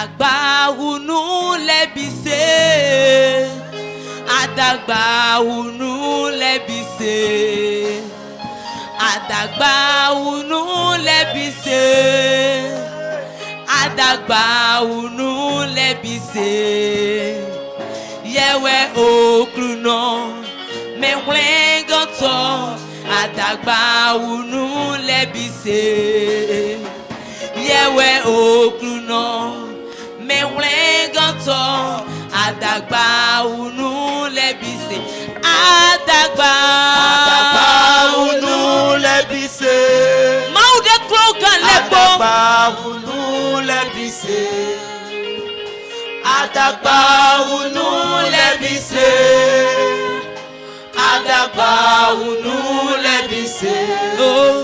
Adagba unu lebise. Adagba unu lebise. Adagba unu lebise. Adagba unu lebise. Yewe okruno me wlengoto. Adagba unu lebise. Yewe okruno me wlengoto. Adagba unu lebise. Adagba unu lebise. Maude krogan lebo. Adagba unu lebise. Adagba unu lebise. Adagba unu lebise. Oh,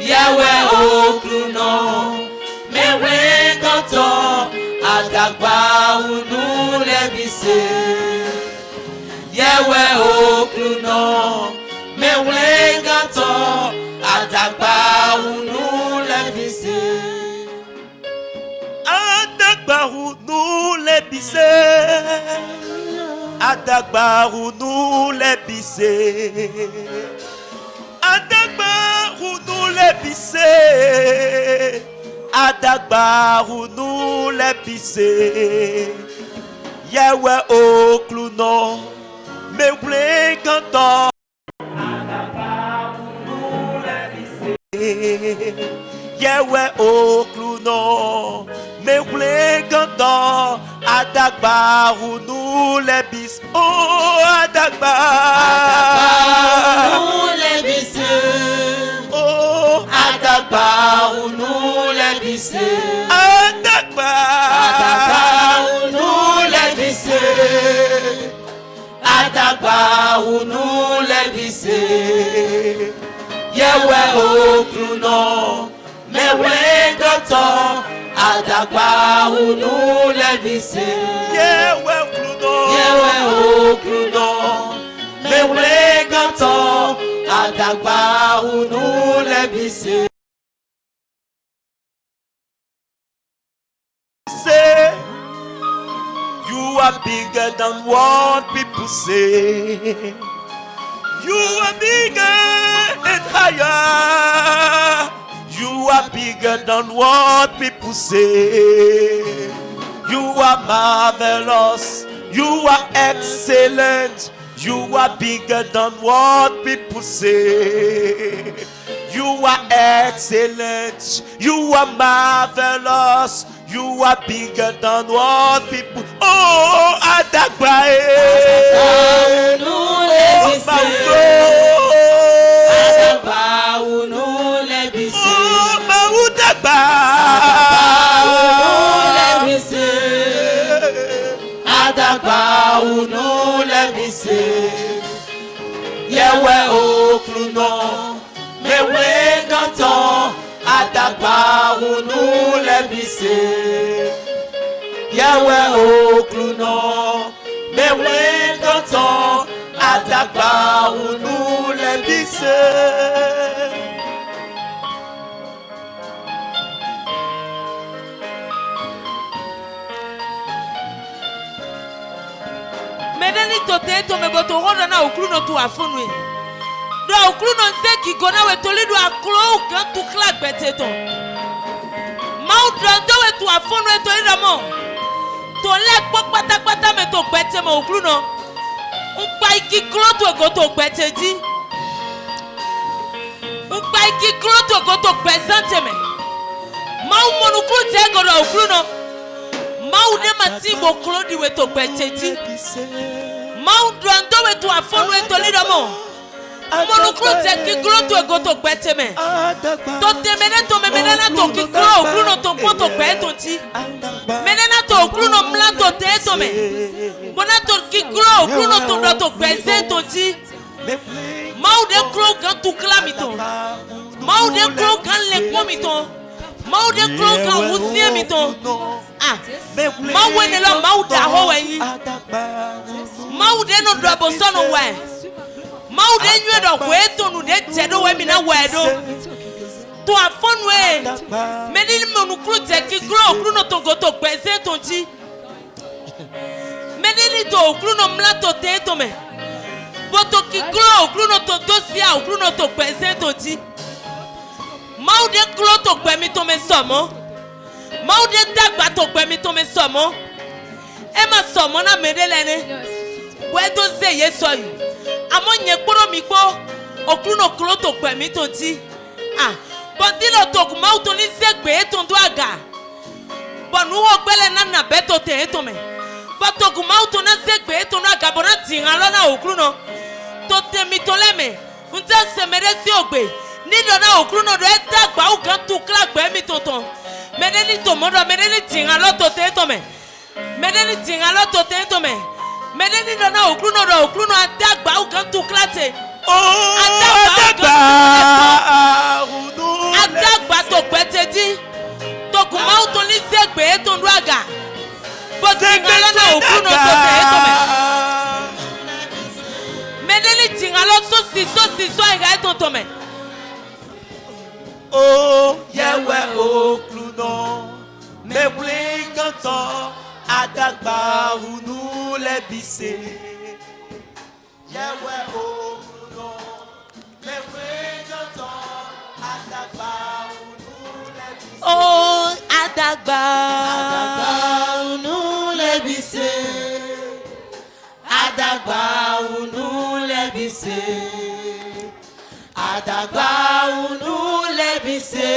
Yewe okruno me wlengoto. Adagba unu lebise. Yewe okruno me wlengoto. Adagba unu lebise. Adagba unu lebise. Adagba unu lebise. Adagba unu lebise. Adagba unu lebise. Yewe okruno me wlengoto. Adagba unu lebise. Yewe okruno me wlengoto. Adagba unu lebise. Oh, adagba unu lebise. Oh, adagba unu lebise. Adagba unu lebise. Adagba unu lebise. Yewe okruno me wlengoto. Adagba unu lebise. Yewe okruno me wlengoto. Adagba unu lebise. Say you are bigger than what people say. You are bigger and higher. You are bigger than what people say. You are marvelous. You are excellent. You are bigger than what people say. You are excellent. You are marvelous. You are bigger than what people. Oh, Adagba. Oh, my God. Adagba unu lebise. Oh, Maudagba. Adagba unu lebise. Yewe okruno me wlengoto. Adagba unu lebise. Yewe okruno me wlengoto. Adagba unu lebise. Medeni tote to me boto roda na okruno tu afunwe. Do okruno nze ki gona we tolidu aklo kan tu klak beteton. Mau drando we tu afunwe to iramo. To lek pok pata me to bete mo okruno. Unpa iki klo to go to bete di. Unpa iki klo to go to presente me. Mau monu klo te go do okruno. Mau de matimbo klo di we to bete di. Mau drando we tu afunwe to lidamo. Monu klo te ki klo to go to bete me. To te mene to me mene na to ki klo okruno to po to beto ti. Mene na to okruno mla to te to me. Bona to ki klo okruno to do to presento ti. Mau de klo kan tu klamito. Mau de klo kan le komito. Mau de klo kan wusie mito. Ah. Mau wene lo mau da ho wen. Mau de no do abosono wa. Mau de nwe do kweto nu de tedo we mi na wedo. To afonwe. Meni mo nu kru te ki kro kru no to go to pese to okruno mla to te to me. Boto kiklo okruno to dosia okruno to kweze to ti. Mau de klo to kwemi to me somo. Mau de dagba to kwemi to me somo. Ema somo na medelene. Wedo ze yeso yi. Amo nye kporo mi kpo okruno klo to kwemi to ti. Ah, bondilo to mau to ni zegbe to ndo aga. Bonu ogbele na beto te to me. Bato mau to na zegbe to na aga bona tinga lo na okruno. To te mi to leme. Unta se meresi ogbe. Ni do na okruno do eta gba u kan tu kla gbe mi to ton. Medeni to modo medeni tinga lo to te to me. Medeni tinga lo to te to me. Medeni do na okruno ata gba u kan tu kla te. Oh, Adagba to kwete di. To kuma u to ni zegbe to ndo aga. Bo tinga lo na okruno to te to me. Medeni tinga lo so si aga to me. Oh, yewe okluno, me blinkanto, adagba unu lebise. Yewe okluno, me blinkanto, adagba unu lebise. Oh, adagba unu lebise. Adagba unu lebise. Adagba unu lebise.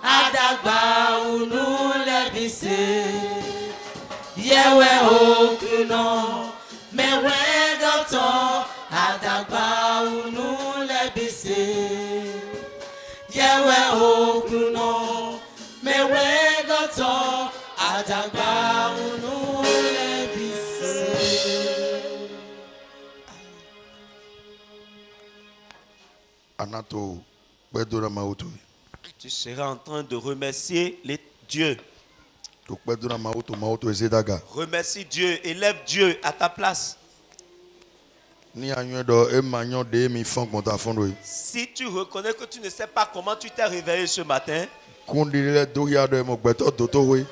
Adagba unu lebise. Yewe okuno, mewe goto. Adagba unu lebise. Yewe okuno, mewe goto. Adagba unu lebise. Anato bedura mauto. Tu seras en train de remercier les dieux. To bedura mauto ezedaga. Remercie Dieu, élève Dieu à ta place. Ni anyo do e manyo de mi fon konta fondo. Si tu reconnais que tu ne sais pas comment tu t'es réveillé ce matin, Kundile do ya do mo gbeto doto we.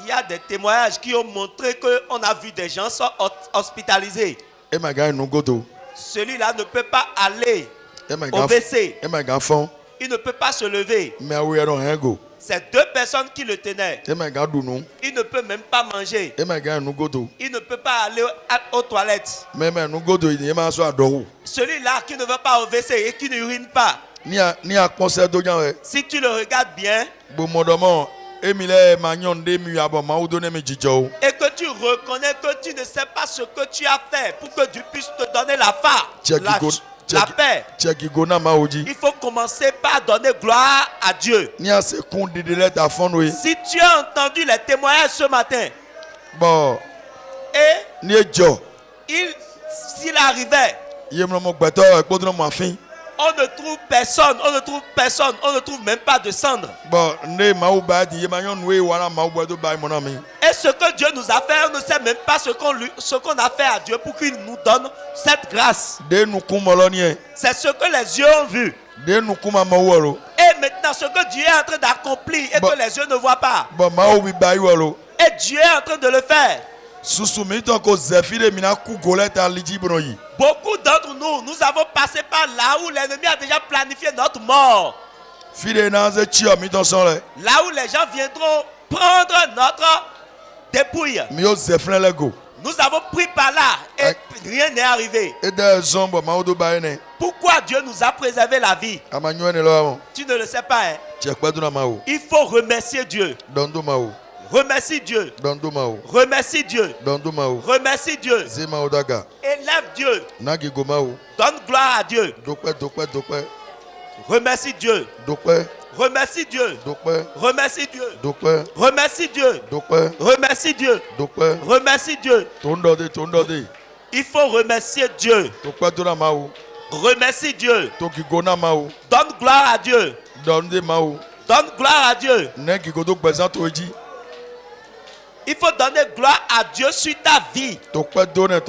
il y a des témoignages qui ont montré qu'on a vu des gens sont hospitalisés. E ma ga nu goto. Celui-là ne peut pas aller E ma au ga WC. e ma ga fon. Il ne peut pas se lever. Me awe ro hengo. C'est deux personnes qui le tenaient. E ma ga dunu. Il ne peut même pas manger. E ma ga nu goto. Il ne peut pas aller aux toilettes. Me nu goto ni ma so adowu. Celui-là qui ne va pas au WC et qui n'urine pas, Ni a concert do jan we. si tu le regardes bien Bo modomo Emile manyon de mi abo maudo ne mi jijo. et que tu reconnais que tu ne sais pas ce que tu as fait pour que Dieu puisse te donner la paix, Cheki gona maoji. il faut commencer par donner gloire à Dieu. Ni a se kundi de let a fon we. Si tu as entendu les témoignages ce matin Bon, et ni ejo. s'il arrivait, Ye mo mo gbeto e podro mo afin. on ne trouve personne, on ne trouve même pas de cendre. Bon, ne mau ba di ye manyon we wala mau bodo ba mon ami. Et ce que Dieu nous a fait, on ne sait même pas ce qu'on a fait à Dieu pour qu'il nous donne cette grâce. De nu kumolonie. C'est ce que les yeux ont vu. De nu kuma maworo. Et maintenant, ce que Dieu est en train d'accomplir et Bon. que les yeux ne voient pas. Bon, mau bi ba yoro. Et Dieu est en train de le faire. Susu mi to ko zefire mina ku goleta liji broyi. Beaucoup d'entre nous avons passé par là où l'ennemi a déjà planifié notre mort. Fide na ze chi o mi to son le. Là où les gens viendront prendre notre dépouille. Mi o zefren le go. Nous avons pris par là et rien n'est arrivé. E de zombo maudo ba ne. Pourquoi Dieu nous a préservé la vie? Amanyo ne lo. Tu ne le sais pas, hein? Chekpedu na mawo. Il faut remercier Dieu. Dondo mawo. Remercie Dieu. Dondo mawo. Remercie Dieu. Dondo mawo. Remercie Dieu. Ze mawo daga. Élève Dieu. Nagi go mawo. Donne gloire à Dieu. Dokpe. Remercie Dieu. Dokpe. Remercie Dieu. Dokpe. Remercie Dieu. Dokpe. Remercie Dieu. Dokpe. Remercie Dieu. Dokpe. Remercie Dieu. Tondo de. Il faut remercier Dieu. Dokpe to na mawo. Remercie Dieu. Toki go na mawo. Donne gloire à Dieu. Donde mawo. Donne gloire à Dieu. Negi go dokpe za to eji. Il faut donner gloire à Dieu sur ta vie. Dokpe donne.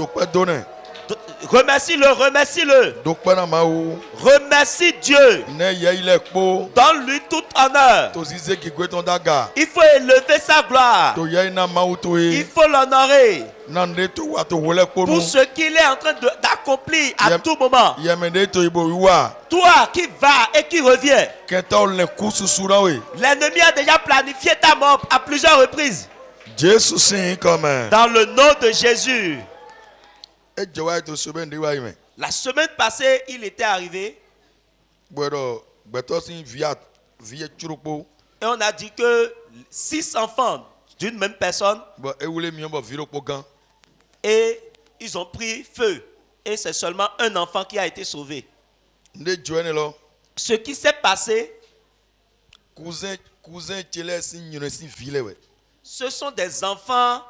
Remercie-le, remercie-le. Dokpana mau. Remercie Dieu. Ne ye ile kpo. Donne-lui tout honneur. To zize ki gweton daga. Il faut élever sa gloire. To ye na mau to Il e. faut l'honorer Nande to wa to wole kpo pour nu. ce qu'il est en train d'accomplir à Yem- tout moment. Yemende to ibo wiwa. Toi qui vas et qui reviens, Kenta le kususu na we. l'ennemi a déjà planifié ta mort à plusieurs reprises. Jesu sin comme. Dans le nom de Jésus. E jewa to sobe ndi wa ime. La semaine passée, il était arrivé Bwedo beto sin via churukpo. et on a dit que 6 enfants d'une même personne Bo e wule mi bo viro kpo gan. et ils ont pris feu. Et c'est seulement un enfant qui a été sauvé. Nde joene lo. Ce qui s'est passé, Cousin tele sin nyune sin vile we. ce sont des enfants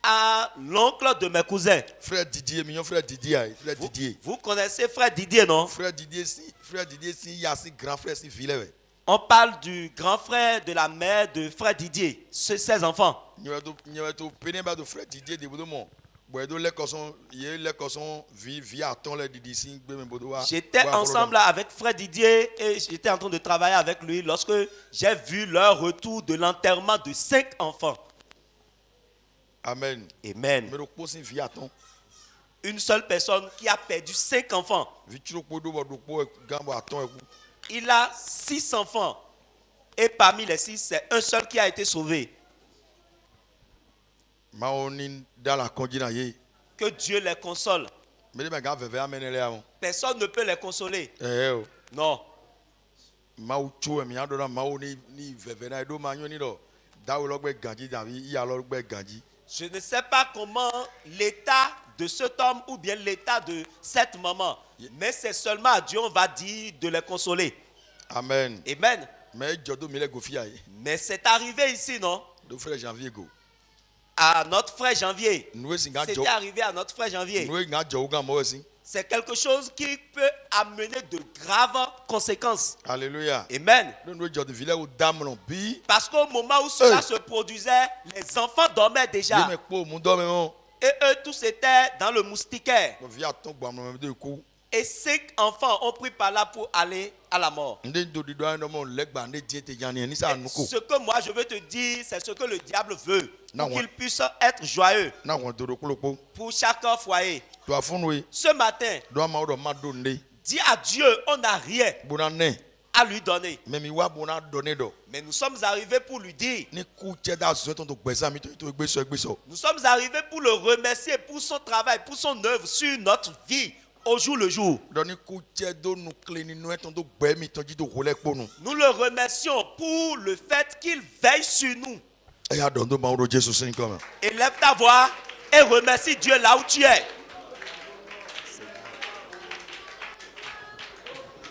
à l'oncle de mes cousins. Frère Didier, mignon frère Didier, frère Didier. Vous connaissez frère Didier, non? Frère Didier si y a si grand frère si vile we. On parle du grand frère de la mère de frère Didier, ses enfants. Nyewe to pene ba do frère Didier de bodo mon. Boedo le koson vi aton le Didi sin gbe me bodo wa. J'étais ensemble là avec frère Didier et j'étais en train de travailler avec lui lorsque j'ai vu leur retour de l'enterrement de 5 enfants. Amen. Amen. Me do ko sin vi aton. Une seule personne qui a perdu 5 enfants. Vi chiro ko do ko gambo aton e ku. Il a 6 enfants. Et parmi les 6, c'est un seul qui a été sauvé. Ma oni dans la konjina ye. Que Dieu les console. Me de ga veve amene le awon. Personne ne peut les consoler. O. Non. Ma u chu e mi ado na ma oni ni veve na do ma nyo ni do. Da wo lo gbe ganji dan wi ya lo gbe ganji. Je ne sais pas comment l'état de cet homme ou bien l'état de cette maman. Mais c'est seulement à Dieu on va dire de les consoler. Amen. Amen. Mais jodo mi le go fi aye. Mais c'est arrivé ici, non? Do frère Janvier go. À notre frère Janvier. Nous singa jo. C'était arrivé à notre frère Janvier. Nous nga jo ga mo si. C'est quelque chose qui peut amener de graves conséquences. Alléluia. Amen. Nous jo de village ou dame non bi. Parce qu'au moment où cela se produisait, les enfants dormaient déjà. Me po mu do me mon. Et eux tous étaient dans le moustiquaire. Mo vi aton gba mo de ku. Et 5 enfants ont pris par là pour aller à la mort. Nde do di do no mo legba ne die te jani ni sa nuko. Ce que moi je veux te dire, c'est ce que le diable veut. Non, Pour qu'il puisse être joyeux Na won do ko lopo. pour chaque foyer. Do afun we. Ce matin, Do ma do ma do nde. dis à Dieu, on n'a rien Bona ne. à lui donner. Me mi wa bona donner do. Mais nous sommes arrivés pour lui dire, Ni ku che da zo ton do gbesa mi to gbe so. nous sommes arrivés pour le remercier pour son travail, pour son œuvre sur notre vie au jour le jour. Do ni ku che do nu kle ni no ton do gbe mi ton ji do ho le po nu. Nous le remercions pour le fait qu'il veille sur nous. E ya do ndo ma do Jesus sin comme. Élève ta voix et remercie Dieu là où tu es.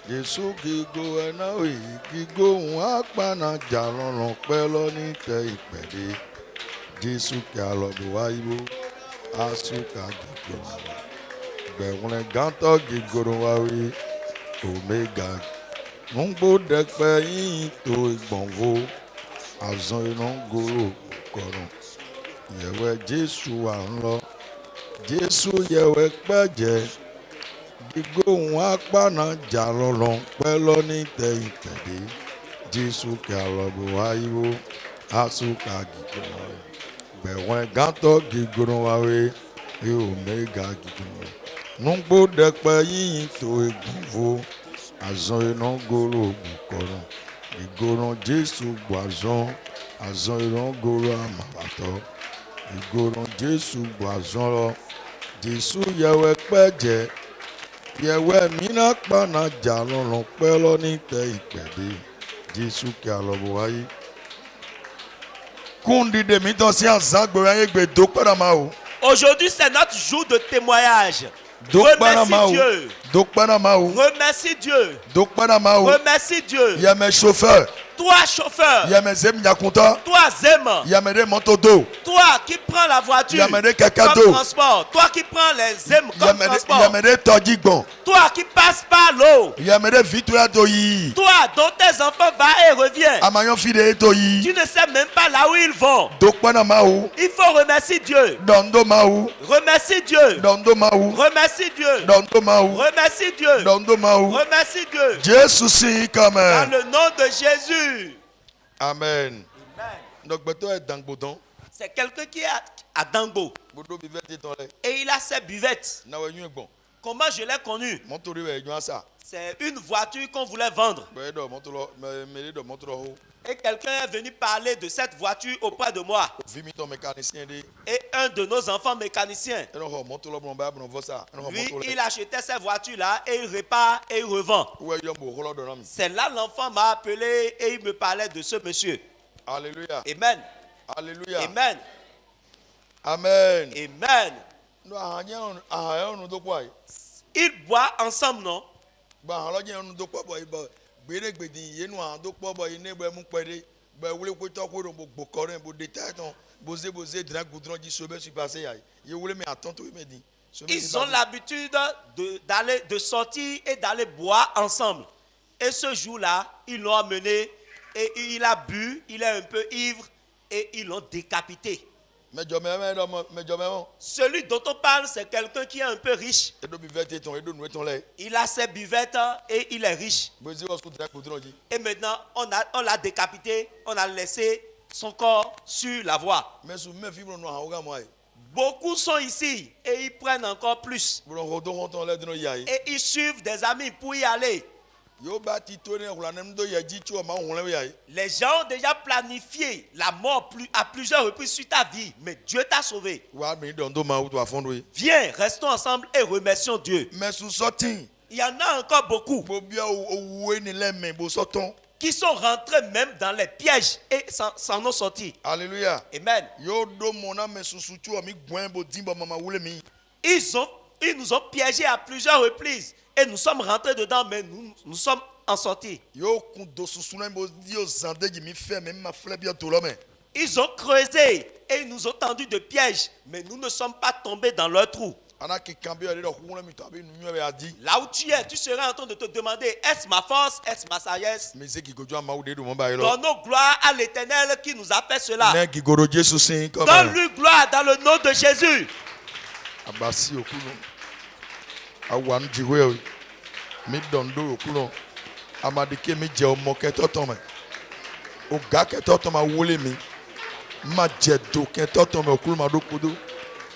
Jesu gigo ena we gigo wa pana jalon pelo ni te ipede. Jesu ki alo do wa ibo asuka gigo. Be won ganto gigo ro wa we omega. Ngbo de pe yin to igbonvo azon ina goro koron. Yewe Jesu wa nlo. Jesu yewe peje. Gigo apana jalolo pelo ni te ipede. Jesu ki alobo ayiwo asuka gigo. Be won ganto gigo wa we e omega gigo. Nungbo de pe yin to egunfo azon ina goro bukoro. Igoro Jesu gbazon azon ina goro amabato. Igoro Jesu gbazon lo. Jesu yewe peje. Yewe mina kpana jalolo pelo ni te ipede. Jesu ki alobo ayi. Kundi de mi to si azagbo aye gbe do para ma o. Aujourd'hui, c'est notre jour de témoignage. Do para ma Remercie o. Dieu. Do para ma o. Remercie Dieu. Do para ma o. Remercie Dieu. Ye me chauffeur. Toi, chauffeur. Yamezem Nyakunta. Toi, Zem. Yamede Montodo. Toi qui prends la voiture Yamede comme Kakado. transport. Toi qui prends les Zem comme transport. Yamede Todigbon. Toi qui passes par l'eau. Yamede Vitoya Toyi. Toi dont tes enfants vont et reviennent. Amayon Fide Toyi. Tu ne sais même pas là où ils vont. Dokwana Maou. Il faut remercier Dieu. Dondo Maou. Remercie Dieu. Dondo Maou. Remercie Dieu. Dondo Maou. Remercie Dieu. Dondo Maou. Remercie Dieu. Jésus si Dans Amen. le nom de Jésus. Amen. Amen. Donc beto est dans bodon. C'est quelqu'un qui est à Dango. Bodo bivete ton le. Et il a ses buvettes. Na we nyu bon. Comment je l'ai connu? Montori we nyu asa. C'est une voiture qu'on voulait vendre. Be do montolo me do montolo ho. Et quelqu'un est venu parler de cette voiture auprès de moi. Vimi ton mécanicien de. Et un de nos enfants mécaniciens, E no ho montolo bon ba bon vosa. E no ho lui, montolo. il achetait cette voiture-là et il répare et il revend. Ou yo mo holo do nami. C'est là l'enfant m'a appelé et il me parlait de ce monsieur. Alléluia. Amen. Alléluia. Amen. Amen. Amen. No ahanya no do kwai. Ils boivent ensemble, non? Ba halo je no do kwa boy ba. Gbere gbedi ye no an do kwa boy ne gbe mu pere. Ba wule ko to ko ro bo korin bo détail ton. Boze dra goudron di sobe su passé ya. Ye wule me attendre me di. Ils ont l'habitude de sortir et d'aller boire ensemble. Et ce jour-là, ils l'ont amené et il a bu, il est un peu ivre et ils l'ont décapité. Celui dont on parle, c'est quelqu'un qui est un peu riche. Il a ses buvettes et il est riche. Et maintenant, on l'a décapité, on a laissé son corps sur la voie. Beaucoup sont ici et ils prennent encore plus. Et ils suivent des amis pour y aller. Les gens ont déjà planifié la mort à plusieurs reprises sur ta vie, mais Dieu t'a sauvé. Viens, restons ensemble et remercions Dieu. Il y en a encore beaucoup qui sont rentrés même dans les pièges et s'en ont sorti. Alléluia. Amen. Ils nous ont piégés à plusieurs reprises et nous sommes rentrés dedans, mais nous sommes en sortis. Ils ont creusé et ils nous ont tendu de pièges, mais nous ne sommes pas tombés dans leur trou. Là où tu es, tu seras en train de te demander, est-ce ma force, est-ce ma sagesse? Donnons gloire à l'Éternel qui nous a fait cela. Donne-lui gloire dans le nom de Jésus.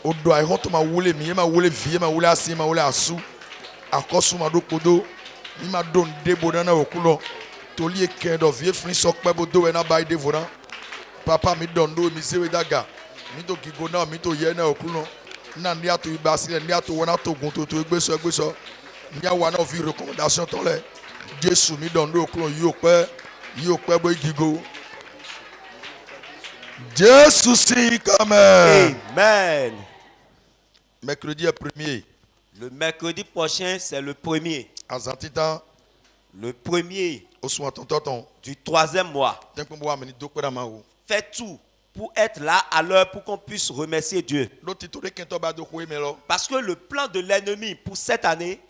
Odo ai hoto ma wule mi ma wule vie ma wule asi ma wule asu akosu ma do kodo mi ma don debo na okulo toli eken do vie frin sokpe bodo we na bai devora papa mi don do mi sewe daga mi to gigo na mi to ye na okulo na ndi ato ibasi ndi ato wona to gun to egbeso mi awa na fi recommandation ton le Jesu mi don do okulo yi ope bo gigo Jésus si comme Amen. Mercredi est premier. Le mercredi prochain, c'est le premier. Azantita. Le premier du 3e mois. Fais tout pour être là à l'heure pour qu'on puisse remercier Dieu. Parce que le plan de l'ennemi pour cette année,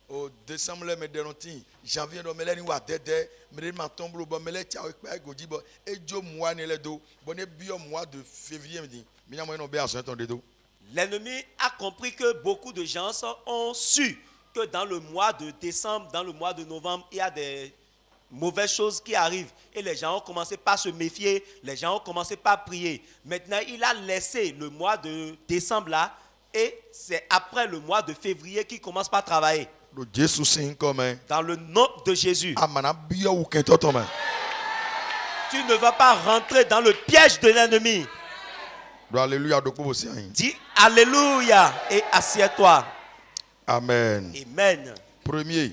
au décembre mais dénotin janvier no meleni wa dede me ma tombe bo mele tia ekpa goji bo ejo mois ne le do bonne bio mois de février me dit mi na mo no be aso ton de do. L'ennemi a compris que beaucoup de gens ont su que dans le mois de décembre, dans le mois de novembre, il y a des mauvaises choses qui arrivent et les gens ont commencé par se méfier, les gens ont commencé par prier. Maintenant, il a laissé le mois de décembre là et c'est après le mois de février qu'il commence par travailler. Dans le nom de Jésus. Tu ne vas pas rentrer dans le piège de l'ennemi. Dis Alléluia et assieds-toi. Amen. Amen. Premier.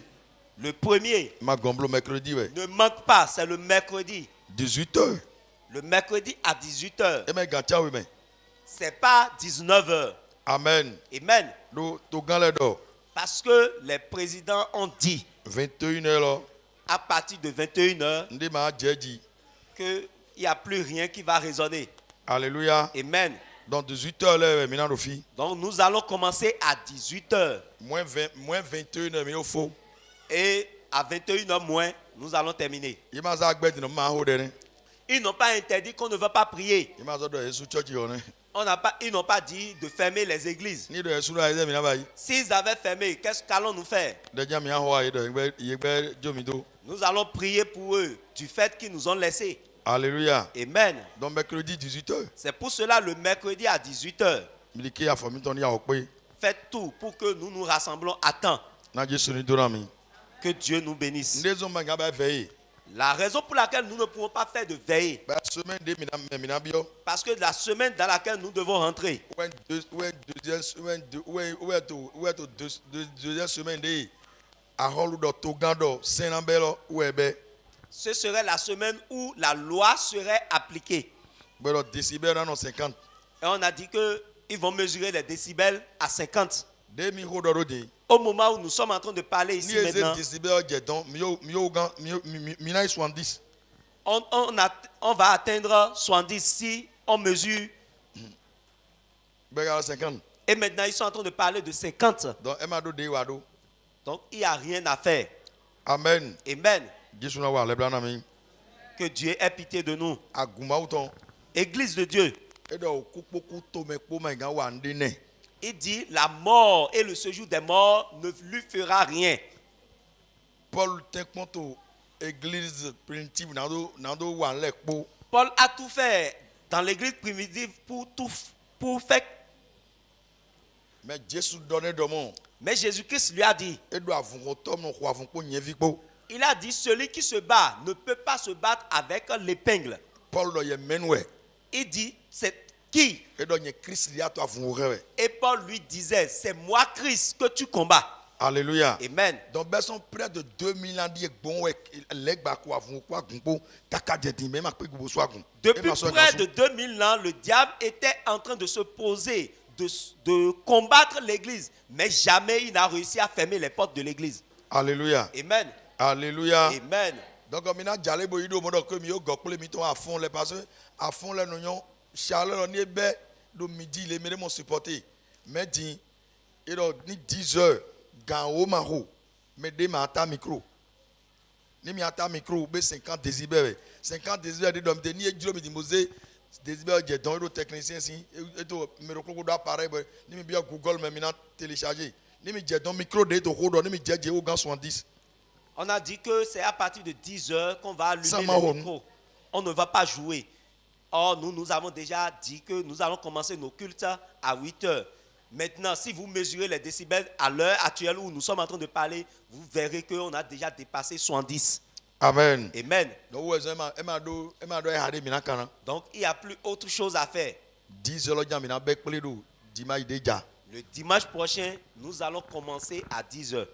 Le premier. Mercredi, ouais. Ne manque pas, c'est le mercredi. 18h. Le mercredi à 18h. C'est pas 19h. Amen. Amen. Do to gan le do. Parce que les présidents ont dit 21h là, à partir de 21h ndé ma djeji. qu'il n'y a plus rien qui va résonner. Alléluia. Amen. Donc 18h là, mina do fi. Donc nous allons commencer à 18h. Moins 21h mais au faux. Et à 21h moins, nous allons terminer. Ima za gbe dino ma ho de ne. Ils n'ont pas interdit qu'on ne veut pas prier. Ima zo do Yesu church yo ne. Ils n'ont pas dit de fermer les églises. Ni do Yesu la ide mina bayi. S'ils avaient fermé, qu'est-ce qu'allons-nous faire? De jam ya ho ayi do yegbe jomi do. Nous allons prier pour eux du fait qu'ils nous ont laissés. Alléluia. Amen. Donc mercredi 18h. C'est pour cela le mercredi à 18h. Miliki ya fami ton ya okpe. Faites tout pour que nous nous rassemblons à temps. Na Jesu ni do na mi. Que Dieu nous bénisse. Ndezo manga ba veiller. La raison pour laquelle nous ne pouvons pas faire de veille, Ba semaine de mina bio. parce que la semaine dans laquelle nous devons rentrer, Deuxième semaine de aholu do togando senambelo webe. ce serait la semaine où la loi serait appliquée. Belo décibel non 50. Et on a dit qu'ils vont mesurer les décibels à 50. Demi hodoro de. Au moment où nous sommes en train de parler ici Ni eze maintenant, décibel jedon mina 70. on va atteindre 70 si on mesure. Bega 50. Et maintenant, ils sont en train de parler de 50. Donc emado de wado. Donc, il n'y a rien à faire. Amen. Amen. Jesu na wa lebla na mi. Que Dieu ait pitié de nous. Aguma uton. Église de Dieu. Edo okupoku to me po ma ga wa ndene. Il dit, la mort et le séjour des morts ne lui fera rien. Paul tenkonto église primitive nando wa lekpo. Paul a tout fait dans l'église primitive pour faire. Mais Jésus donnait de mon. Mais Jésus-Christ lui a dit, Edo avun tom no ko avun po nyen vikpo. il a dit, celui qui se bat ne peut pas se battre avec l'épingle. Paul do ye menwe. Il dit, c'est qui? Edo nye Christ li ato avun rewe. Et Paul lui disait, c'est moi Christ que tu combats. Alléluia. Amen. Donc beson près de 2000 ans di bon we leg ba ko avun ko agunpo kaka jedi me ma pe gubo so agun. Depuis près de 2000 ans, le diable était en train de se poser, de combattre l'église. Mais jamais il n'a réussi à fermer les portes de l'église. Alléluia. Amen. Alléluia. Amen. Donc mina jale bo ido mo do ko mi yo gokule mi ton à fond les parce à fond les nonyon chaleur ni be do midi les mere mon supporter. Mais dit edo ni 10 heures gan o ma ho me de ma ata micro. Ni mi ata micro be 50 décibels. 50 décibels de dom de ni ejiro mi di mose décibels je don edo technicien si edo me ro ko do appareil ni mi bi Google me mina télécharger. Ni mi je don micro de to ho do ni mi je o gan 70. On a dit que c'est à partir de 10 heures qu'on va allumer Ça le m'a micro. On ne va pas jouer. Or, nous avons déjà dit que nous allons commencer nos cultes à 8 heures. Maintenant, si vous mesurez les décibels à l'heure actuelle où nous sommes en train de parler, vous verrez qu'on a déjà dépassé 70. Amen. Amen. Donc, Donc, il n'y a plus autre chose à faire. 10 heures, Le dimanche prochain, nous allons commencer à 10 heures.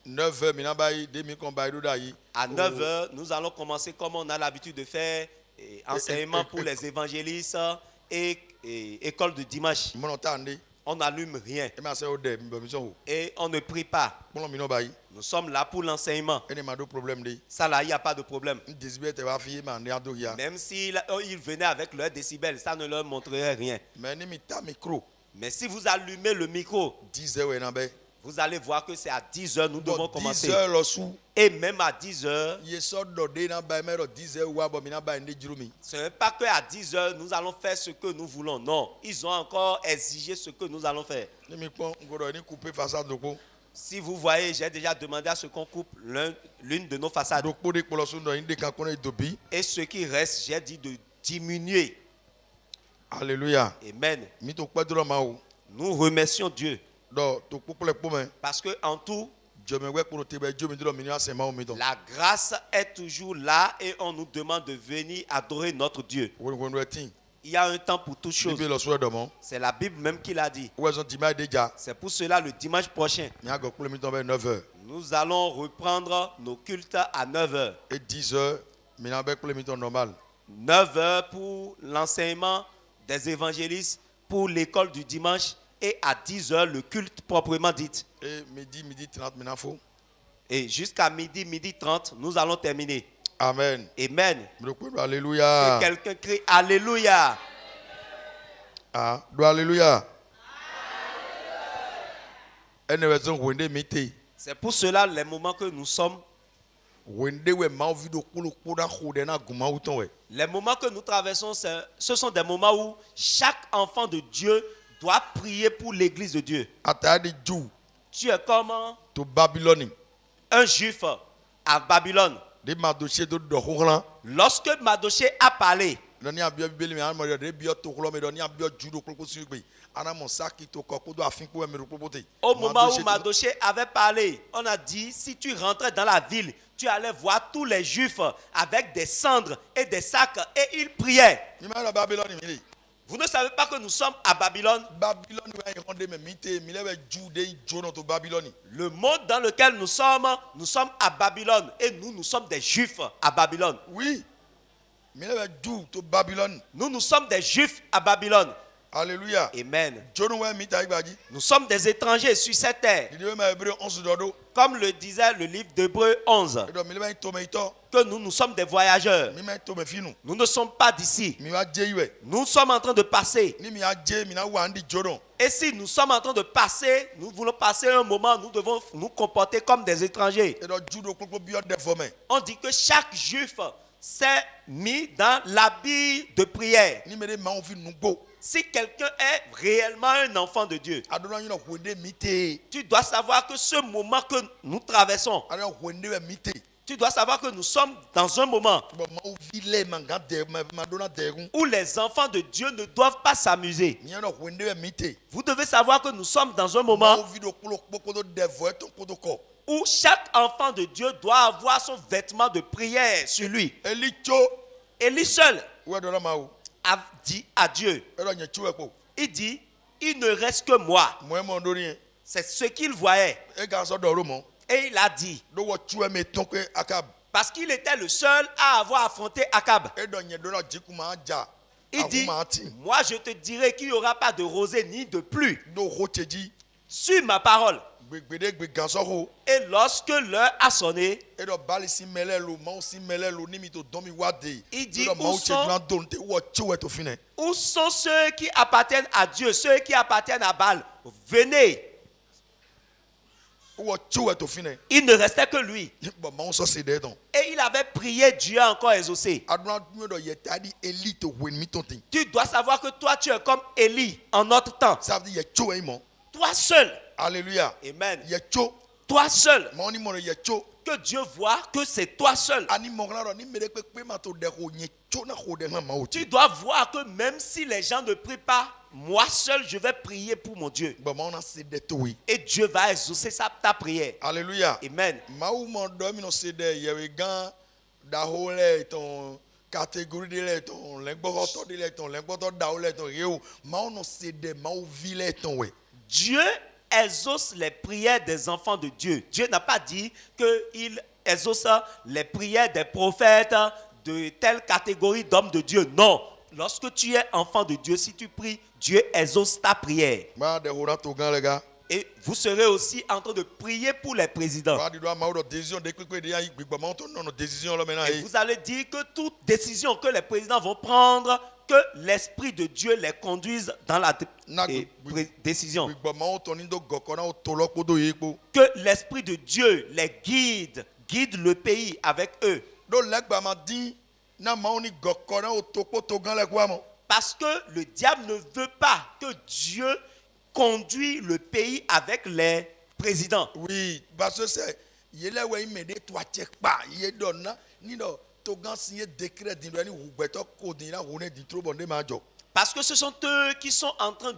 9 heures, À 9 heures, nous allons commencer comme on a l'habitude de faire enseignement pour les évangélistes et école de dimanche. On n'allume rien et on ne prie pas. Nous sommes là pour l'enseignement. Ça là, il n'y a pas de problème. Même s'ils venaient avec leur décibel, ça ne leur montrerait rien. Mais si vous allumez le micro, 10 heures, vous allez voir que c'est à 10 heures nous devons commencer. 10 heures, Et même à 10 heures, ce n'est pas qu'à 10 heures nous allons faire ce que nous voulons. Non, ils ont encore exigé ce que nous allons faire. Si vous voyez, j'ai déjà demandé à ce qu'on coupe l'une de nos façades. Et ce qui reste, j'ai dit de diminuer. Alléluia. Amen. Nous remercions Dieu. Parce que en tout, la grâce est toujours là et on nous demande de venir adorer notre Dieu. Il y a un temps pour toutes choses. C'est la Bible même qui l'a dit. C'est pour cela le dimanche prochain, nous allons reprendre nos cultes à 9 heures. Et 10 heures, 9 heures pour l'enseignement des évangélistes, pour l'école du dimanche et à 10h, le culte proprement dit. Et midi 30 maintenant faut. Et jusqu'à midi 30, nous allons terminer. Amen. Amen. Alléluia. Que quelqu'un crie Alléluia. Ah, alléluia. C'est C'est pour cela les moments que nous sommes, les moments que nous traversons, ce sont des moments où chaque enfant de Dieu doit prier pour l'église de Dieu. Tu es comme un juif à Babylone. Lorsque Mardochée a parlé, au moment où Mardochée avait parlé, on a dit, si tu rentrais dans la ville, tu allais voir tous les juifs avec des cendres et des sacs et ils priaient. Vous ne savez pas que nous sommes à Babylone? Le monde dans lequel nous sommes à Babylone et nous sommes des juifs à Babylone. Oui. Nous sommes des juifs à Babylone. Alléluia. Amen. Nous sommes des étrangers sur cette terre. Comme le disait le livre d'Hébreux 11, que nous sommes des voyageurs. Nous ne sommes pas d'ici. Nous sommes en train de passer. Et si nous sommes en train de passer, nous voulons passer un moment, nous devons nous comporter comme des étrangers. On dit que chaque juif s'est mis dans l'habit de prière. Si quelqu'un est réellement un enfant de Dieu, tu dois savoir que ce moment que nous traversons, tu dois savoir que nous sommes dans un moment où les enfants de Dieu ne doivent pas s'amuser. Vous devez savoir que nous sommes dans un moment où chaque enfant de Dieu doit avoir son vêtement de prière sur lui. Et lui seul a dit à Dieu, il dit, il ne reste que moi. C'est ce qu'il voyait. Et il a dit, parce qu'il était le seul à avoir affronté Akab. Il dit, moi je te dirai qu'il n'y aura pas de rosée ni de pluie. Suis ma parole. Et lorsque l'heure a sonné, il dit, où sont ceux qui appartiennent à Dieu, ceux qui appartiennent à Baal? Venez. Il ne restait que lui. Et il avait prié, Dieu a encore exaucé. Tu dois savoir que toi tu es comme Élie en notre temps. Toi seul. Alléluia. Amen. Toi seul. Que Dieu voit que c'est toi seul. Tu dois voir que même si les gens ne prient pas, moi seul je vais prier pour mon Dieu. Et Dieu va exaucer ta prière. Alléluia. Amen. Catégorie de l'éton, l'important de l'éton, l'important d'auleton, Dieu exauce les prières des enfants de Dieu. Dieu n'a pas dit qu'il exauce les prières des prophètes de telle catégorie d'hommes de Dieu. Non. Lorsque tu es enfant de Dieu, si tu pries, Dieu exauce ta prière. Et vous serez aussi en train de prier pour les présidents. Et vous allez dire que toute décision que les présidents vont prendre, que l'Esprit de Dieu les conduise dans la décision. Que l'Esprit de Dieu les guide le pays avec eux. Parce que le diable ne veut pas que Dieu conduise le pays avec les présidents. Oui, parce que c'est parce que ce sont eux qui sont en train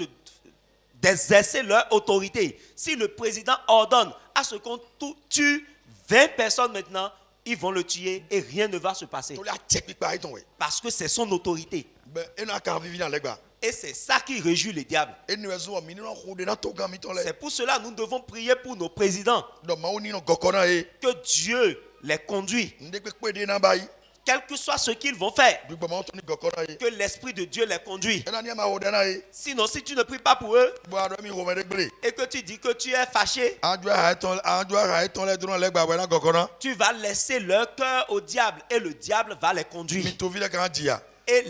d'exercer leur autorité. Si le président ordonne à ce qu'on tue 20 personnes maintenant, ils vont le tuer et rien ne va se passer. Parce que c'est son autorité. Et c'est ça qui réjouit le diable. C'est pour cela que nous devons prier pour nos présidents. Que Dieu les conduit. quel que soit ce qu'ils vont faire, Gbogbo ọmọ tó ní gọ̀kọ́ náà yìí. que l'Esprit de Dieu les conduit. Ẹ̀nà ni ẹ̀ máa wò dẹ́ náà yìí. Sinon, si tu ne pries pas pour eux Gbogbo àdó mi wò mẹ́rẹ́ gbélé. et que tu dis que tu es fâché, Àjọ àhà ẹ̀tàn lẹ́dúró lẹ́gbàá wẹ̀ náà gọ̀kọ́ náà. tu vas laisser leur cœur au diable et le diable va les conduire. Mi tó fi lẹ́ kàn jìyà. Et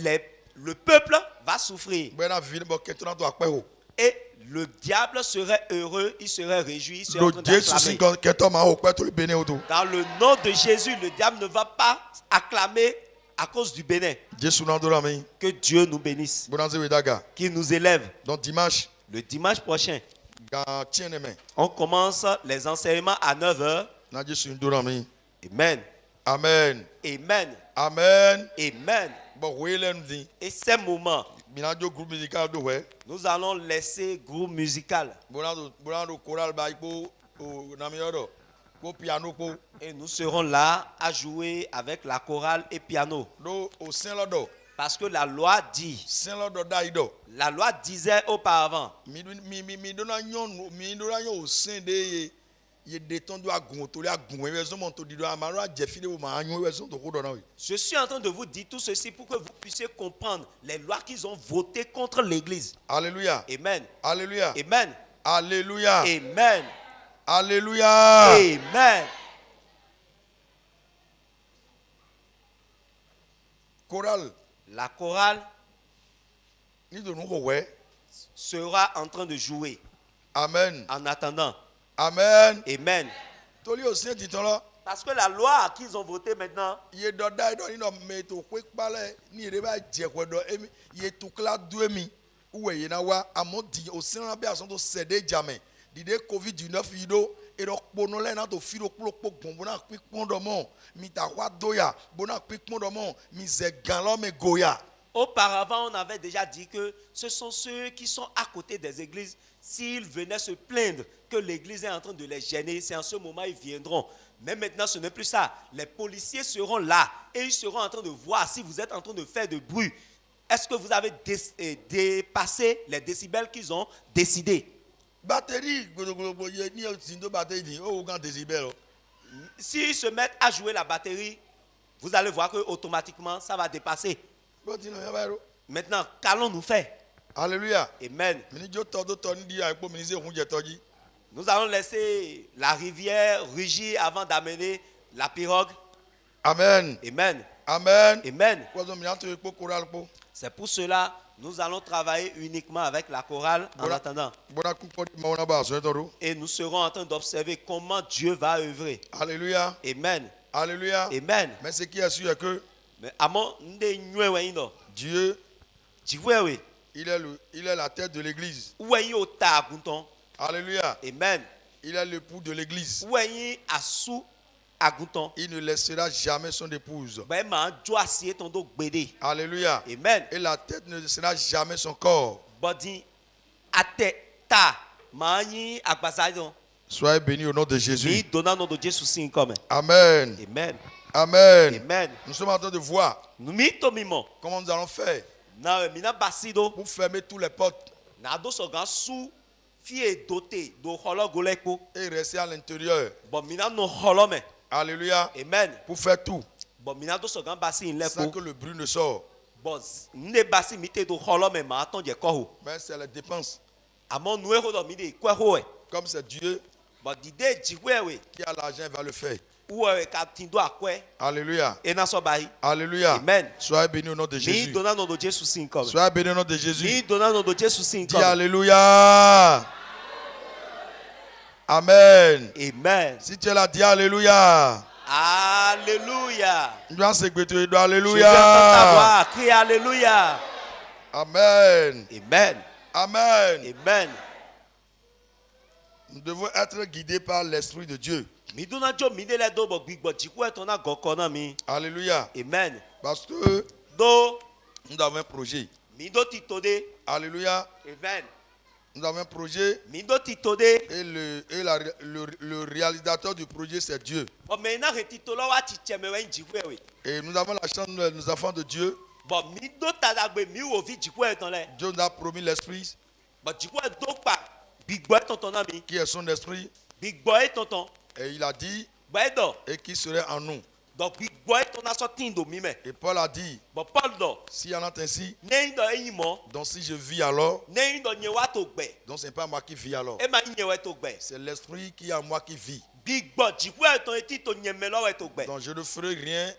le peuple va souffrir. Bẹ́ẹ̀ náà fi bọ̀ kẹ́tọ́ náà tó àpẹ́ o. Et le diable serait heureux, il serait réjoui, il serait en Lo train Jésù sí d'acclamer. kẹ́tọ́ máa wò pẹ́ tó lè bẹ́ẹ̀ ní o tó. Dans le nom de Jésus, le diable ne va pas acclamer à cause du bénin. Jésù náà dúró àmì. Que Dieu nous bénisse, Bọ́dá ṣe wé dàgà. qu'il nous élève. Donc dimanche, Le dimanche prochain, gàn tiẹ̀ ní mẹ́. on commence les enseignements à 9h. Na Jésù dúró àmì. Amen. Amen. Amen. Amen. Amen. Bon, oui, l'un dit. Et ces moments, Minadio groupe musical do ouais. nous allons laisser groupe musical Bonado choral ba ipo o namiodo. Po piano po et nous serons là à jouer avec la chorale et piano. do au Saint Lodo. Parce que la loi dit, Saint Lodo daido. la loi disait auparavant, Mi dona nyon au sein de ye détendu agun to le agun we zo mon to dido amaro ajefi de o ma anyo we zo to ko do na we. je suis en train de vous dire tout ceci pour que vous puissiez comprendre les lois qu'ils ont votées contre l'Église. Alléluia. Amen. Alléluia. Amen. Alléluia. Amen. Alléluia. Amen. Choral La chorale ni de nous ouais. sera en train de jouer Amen. en attendant. Amen. Amen. Toli au Saint dit là. Parce que la loi qu'ils ont votée maintenant, Ye do dai do ni no me to quick pale ni re ba je ko do emi ye to kla du emi uwe ye na wa amodi o sin be ason to sede jame di de covid-19 yido e do pono le na to fi do plo gbon na quick pon do mo mi ta wa doya bona quick pon do mo mi ze gan lo me goya. auparavant, on avait déjà dit que ce sont ceux qui sont à côté des églises. S'ils venaient se plaindre que l'église est en train de les gêner, c'est en ce moment ils viendront. Mais maintenant, ce n'est plus ça. Les policiers seront là et ils seront en train de voir si vous êtes en train de faire de bruit. Est-ce que vous avez dépassé les décibels qu'ils ont décidé? Batterie gogo ye ni o tin do batterie ni o gan décibel. S'ils se mettent à jouer la batterie, vous allez voir que automatiquement ça va dépasser. Maintenant, qu'allons-nous faire? Alléluia. Amen. Mini jo to do to ni di aipo mini se hun je toji. Nous allons laisser la rivière rugir avant d'amener la pirogue. Amen. Amen. Amen. Amen. Kwazo mi anto epo choral po. C'est pour cela que nous allons travailler uniquement avec la chorale en attendant. Bona ku ko ma wona ba so to do. Et nous serons en train d'observer comment Dieu va œuvrer. Alléluia. Amen. Alléluia. Amen. Mais ce qui est sûr est que Mais amon nde nywe ino. Dieu, Jiwewe. il est la tête de l'église. Oueyi ota agunton. Alléluia. Amen. Il est l'époux de l'église. Oueyi asu agunton. Il ne laissera jamais son épouse. Ben ma jo asie ton do gbede. Alléluia. Amen. Et la tête ne laissera jamais son corps. Body ate ta mani agbasaido. Soyez bénis au nom de Mi Jésus. donna nom de Jésus sin comme. Amen. Amen. Amen. Amen. Nous sommes en train de voir Nous mi to mimo. comment nous allons faire Na mina basido. pour fermer toutes les portes Na do so gan su fie doté do holo goleko. et rester à l'intérieur. Bon mina no holo me. Alléluia. Amen. Pour faire tout Bon mina do so gan basi in sans leko. que le bruit ne sorte. Bon ne basi mite do holo me ma aton je ko ho. Mais c'est les dépenses. Amon nou e ho do mi de ko ho e. Comme c'est Dieu Bon dide jiwewe. qui a l'argent, il va le faire. Ou e ka tindo akwe. Alléluia. E na so bayi. Alléluia. Amen. Soyez bénis au nom de Mi Jésus. donna nom de Jésus sin comme. Soyez bénis au nom de Mi Jésus. donna nom de Jésus sin Dis comme. Alléluia. Amen. Amen. Si tu es là, dis Alléluia. Alléluia. Tu dois s'écouter, dis Je viens d'entendre ta Alléluia. voix. Crie Alléluia. Amen. Amen. Amen. Amen. Nous devons être guidés par l'Esprit de Dieu. Mi donna jo mi de le do bo gbigbo jiku e ton na goko na mi. Alléluia. Amen. Parce que Do nous avons un projet. mi do ti tode. Alléluia. Amen. Nous avons un projet Mi do ti tode. et le réalisateur du projet, c'est Dieu. O me na reti to lo wa ti cheme we jiku e we. Et nous avons la chance, nos enfants de Dieu. Bon mi do ta dagbe mi wo vi jiku e ton le. Dieu nous a promis l'Esprit Bon jiku e do pa gbigbo e ton ton na mi. qui est son esprit. Gbigbo e ton ton. Et il a dit Ba e do. et qui serait en nous. Donc, gbigbo eto na so tin do mi me. Et Paul a dit, But Paul do. s'il y en a ainsi, Ne do eyin mo. donc si je vis alors, Ne do nye wa to gbe. donc ce n'est pas moi qui vis alors. E ma nye wa to gbe. C'est l'esprit qui est en moi qui vit. Gbigbo jigbo eto eti to nye me lo wa to gbe. Donc je ne ferai rien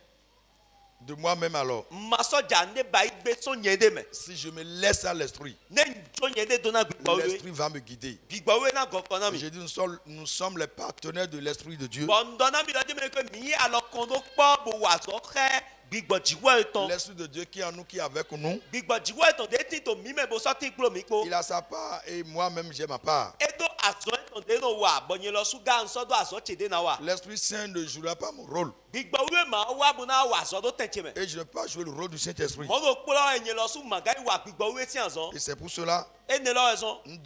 de moi-même alors. Ma so ja ne ba igbe so nye de me. Si je me laisse à l'esprit, Ne jo nye de do na gbigbo we. l'esprit va me guider. Gbigbo we na goko na Et mi. j'ai dit, nous sommes les partenaires de l'esprit de Dieu. Bon do na mi do je me ko mi alo kondo po bo wa so khe gbigbo jigbo eto. L'esprit de Dieu qui est en nous, qui est avec nous, Gbigbo jigbo eto de ti to mi me bo so ti glo mi po. il a sa part et moi-même j'ai ma part. Edo azo eto de no wa bo nye lo su ga nso do azo chede na wa. L'Esprit Saint ne jouera pas mon rôle. Gbigbo we ma wa bu na wa azo do tenche me. Et je ne peux pas jouer le rôle du Saint-Esprit. Mo do polo enye lo su magai wa gbigbo we ti azo. Et c'est pour cela Ene lo ezo. nous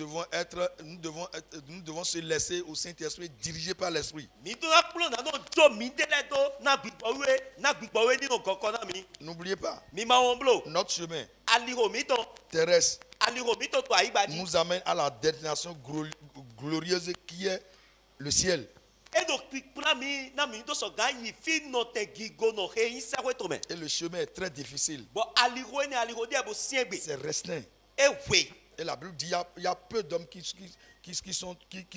devons se laisser au Saint-Esprit dirigé par l'Esprit. Mi do na polo na no jo mi de le do na gbigbo we ni no goko na mi. N'oubliez pas, Mi ma won blo. notre chemin Aliro mi to. terrestre Aliro mi to to ayigbadi. nous amène à la destination glorieuse qui est le ciel. Edo kpikpla mi na mi do so ga yi fi no te gigo no he yin sa we to me. Et le chemin est très difficile. Bo aliro ni aliro dia bo siegbe. C'est restreint. E we. Et la Bible dit il y a peu d'hommes qui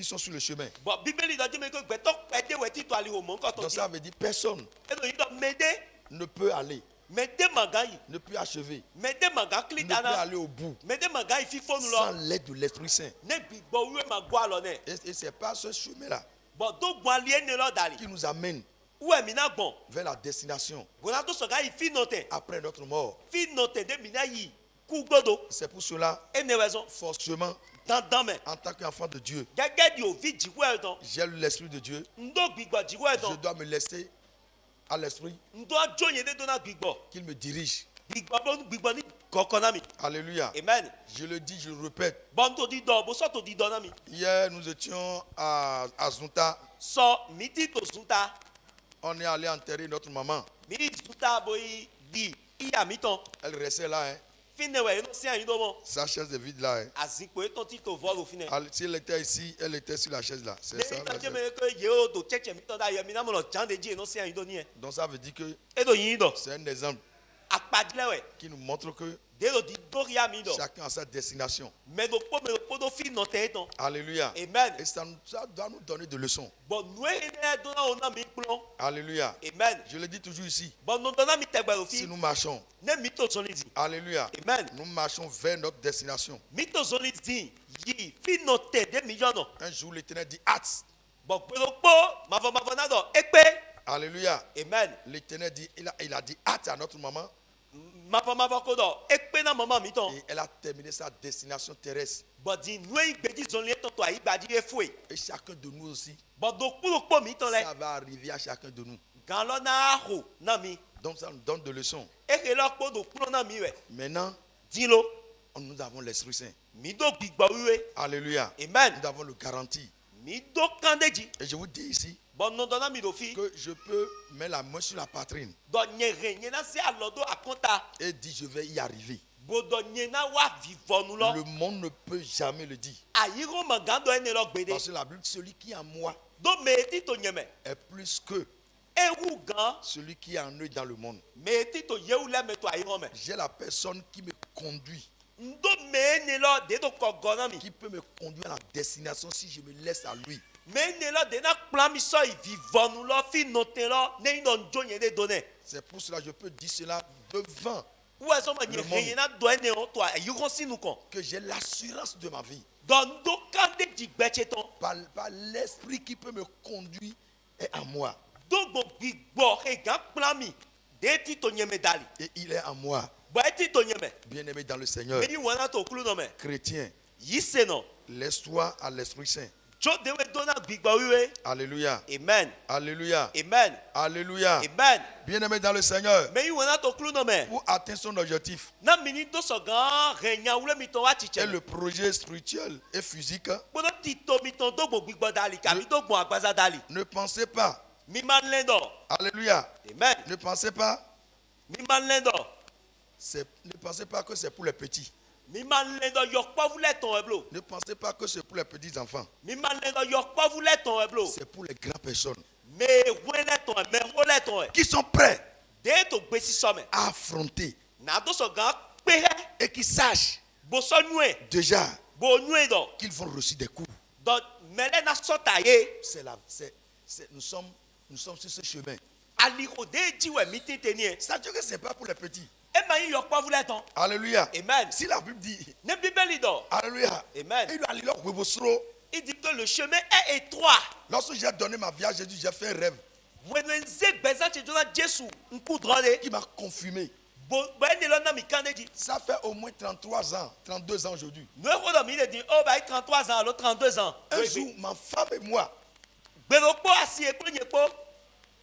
sont sur le chemin. Bo bibeli do je me ko gbe to pede we ti to aliro mo nko to Donc ti. ça veut dire personne Edo yi do mede ne peut aller, mede magayi. ne peut achever, Mede maga ne peut klidana. aller au bout Mede magayi fi fonu sans lo. l'aide de l'Esprit Saint. Ne gbigbo we ma gwa lo ne. Et c'est pas ce chemin-là Bo do gbon ali ene lo dali. qui nous amène Uwe mi na gbon. vers la destination Bo na do so ga yi fi no te. après notre mort. Fi no te de mi na yi ku gbodo. C'est pour cela, Ene we zo. forcément, Dandan me. en tant qu'enfant de Dieu, Gẹ́gẹ́ di òfin jìwọ́ ẹ̀dán. j'ai l'Esprit de Dieu. Ndo gbígbọ́ jìwọ́ Je ẹ̀dán. dois me laisser à l'Esprit Ndo ajóyin dé dóná gbígbọ́. qu'il me dirige. Gbígbọ́ ní kọ̀ọ̀kan náà mi. Alléluia. Amen. Je le dis, je le répète. Bọ́ńtò dídán bó sọ́tò dídán náà mi. Hier, nous étions à Zunta. Sọ mi tí tò súnta. On est allé enterrer notre maman. Mi súnta bóyí di ìyá mi tán. Elle restait là. Hein. Fínẹ̀wẹ̀ inú sí àyín dọ́mọ. Sa chaise est vide là. Hein. Àsìkò ètò tí tò vọ́ọ̀lù fínẹ̀. Si elle était ici, elle était sur la chaise là. C'est ça. Lẹ́yìn La tó jẹ́ chaise. mi pé yẹ o tó tsẹ̀tsẹ̀ mi tán dá yẹ mi náà mo lọ jáde jí inú sí àyín dọ́ ní ẹ̀. Donc ça veut dire que Èdò yìí dọ̀. c'est un exemple Àpàdílẹ̀wẹ̀. qui nous montre que Dèrò di dóríà mi dọ̀. chacun a sa destination. Mẹ́dọ̀pọ̀ tó fi nà tẹ̀ tán. Alléluia. Amen. Et ça doit nous donner de leçons. Bon, nous donnons un ami plan. Alléluia. Amen. Je le dis toujours ici. Bon, nous donnons mi tegbe Si aussi. nous marchons, Ne mito zonidi. alléluia, Amen. nous marchons vers notre destination. Mito zonidi. Yi fi no te de millionno. Un jour, l'Éternel dit hâte. Bon, pelokpo, mavonado, ekpe. Alléluia. Amen. L'Éternel dit, il a dit hâte à notre maman Mavokodo, ekpe na maman miton. et elle a terminé sa destination terrestre. Bon, di nous gbedi zonli to to ayi gbadi efue. Et chacun de nous aussi, Bon, do pelokpo miton le. ça va arriver à chacun de nous. Ganlo na ho na mi. Donc ça nous donne de leçons. Eke lokpo do kulo na mi we. Maintenant, Dilo. nous avons l'Esprit Saint. Mi do gbigba wiwe. Alléluia. Amen. Nous avons le garantie. Mi do kandeji. Et je vous dis ici Bon, nous donnons mi do fi. que je peux mettre la main sur la poitrine Do nyere nyena si alodo akonta. et dire je vais y arriver. Bodo nyena wa vivonu lo. Le monde ne peut jamais le dire. Ayiro magando ene lo gbede. Parce que la Bible, celui qui est en moi Do meti to nyeme. est plus que Ewu gan. celui qui est en eux dans le monde. Meti to yewu le meto ayiro me. J'ai la personne qui me conduit, Ndo me ne lo de to kogona mi. qui peut me conduire à la destination si je me laisse à lui. Me ne lo de na plan mi so vivonu lo fi note lo ne ndo njo nyede donne. C'est pour cela que je peux dire cela devant Ou eso ma Le nye monde. nyena do ene on to ayiro sinu kon. que j'ai l'assurance de ma vie. Don do kande di gbeche ton. Par l'esprit qui peut me conduire est en moi. Do gbo gbigbo e gan plan mi. De ti to nyeme dali. Et il est en moi. Bo e ti to nyeme. Bien-aimé dans le Seigneur, Me yi wana to kulu no me. chrétien, Yi se no. laisse-toi à l'Esprit Saint. Jo dewe dona gbigbo wiwe. Alléluia. Amen. Alléluia. Amen. Alléluia. Amen. Bien-aimé dans le Seigneur, Me yi wana to kulu no me. pour atteindre son objectif, Na mini do so gan renya wule mi ton wa et chiche. le projet spirituel et physique, Bodo ti to mi ton do gbo gbigbo dali ka mi do gbo agbaza dali. ne pensez pas, Mi man lendo. alléluia, Amen. ne pensez pas, Mi man lendo. ne pensez pas que c'est pour les petits. Mi man lendo yok pa wule ton eblo. Ne pensez pas que c'est pour les petits enfants. Mi man lendo yok pa wule ton eblo. C'est pour les grandes personnes. Mais mais qui sont prêts dès to gbesi some. à affronter Na do so gan pe et qui sachent bo so nue déjà bo nue do. qu'ils vont reçu des coups. Donc mele na so ta ye Nous sommes sur ce chemin. ali ko de ji we mi tete ni. C'est-à-dire que ce n'est pas pour les petits. E ma yi yo pa vule ton. Alléluia. Amen. Si la Bible dit, Ne bibeli do. Alléluia, Amen. il doit aller là où vous serez. Il dit que le chemin est étroit. Lorsque j'ai donné ma vie à Jésus, j'ai fait un rêve Mwenze gbeza che jona Jesu nku drole. qui m'a confirmé. Bo ne lo na mi kande di. Ça fait au moins 33 ans, 32 ans aujourd'hui. No ko do mi le di oh ba 33 ans, l'autre 32 ans. Un jour, ma femme et moi, Gbero po asi e po nye po.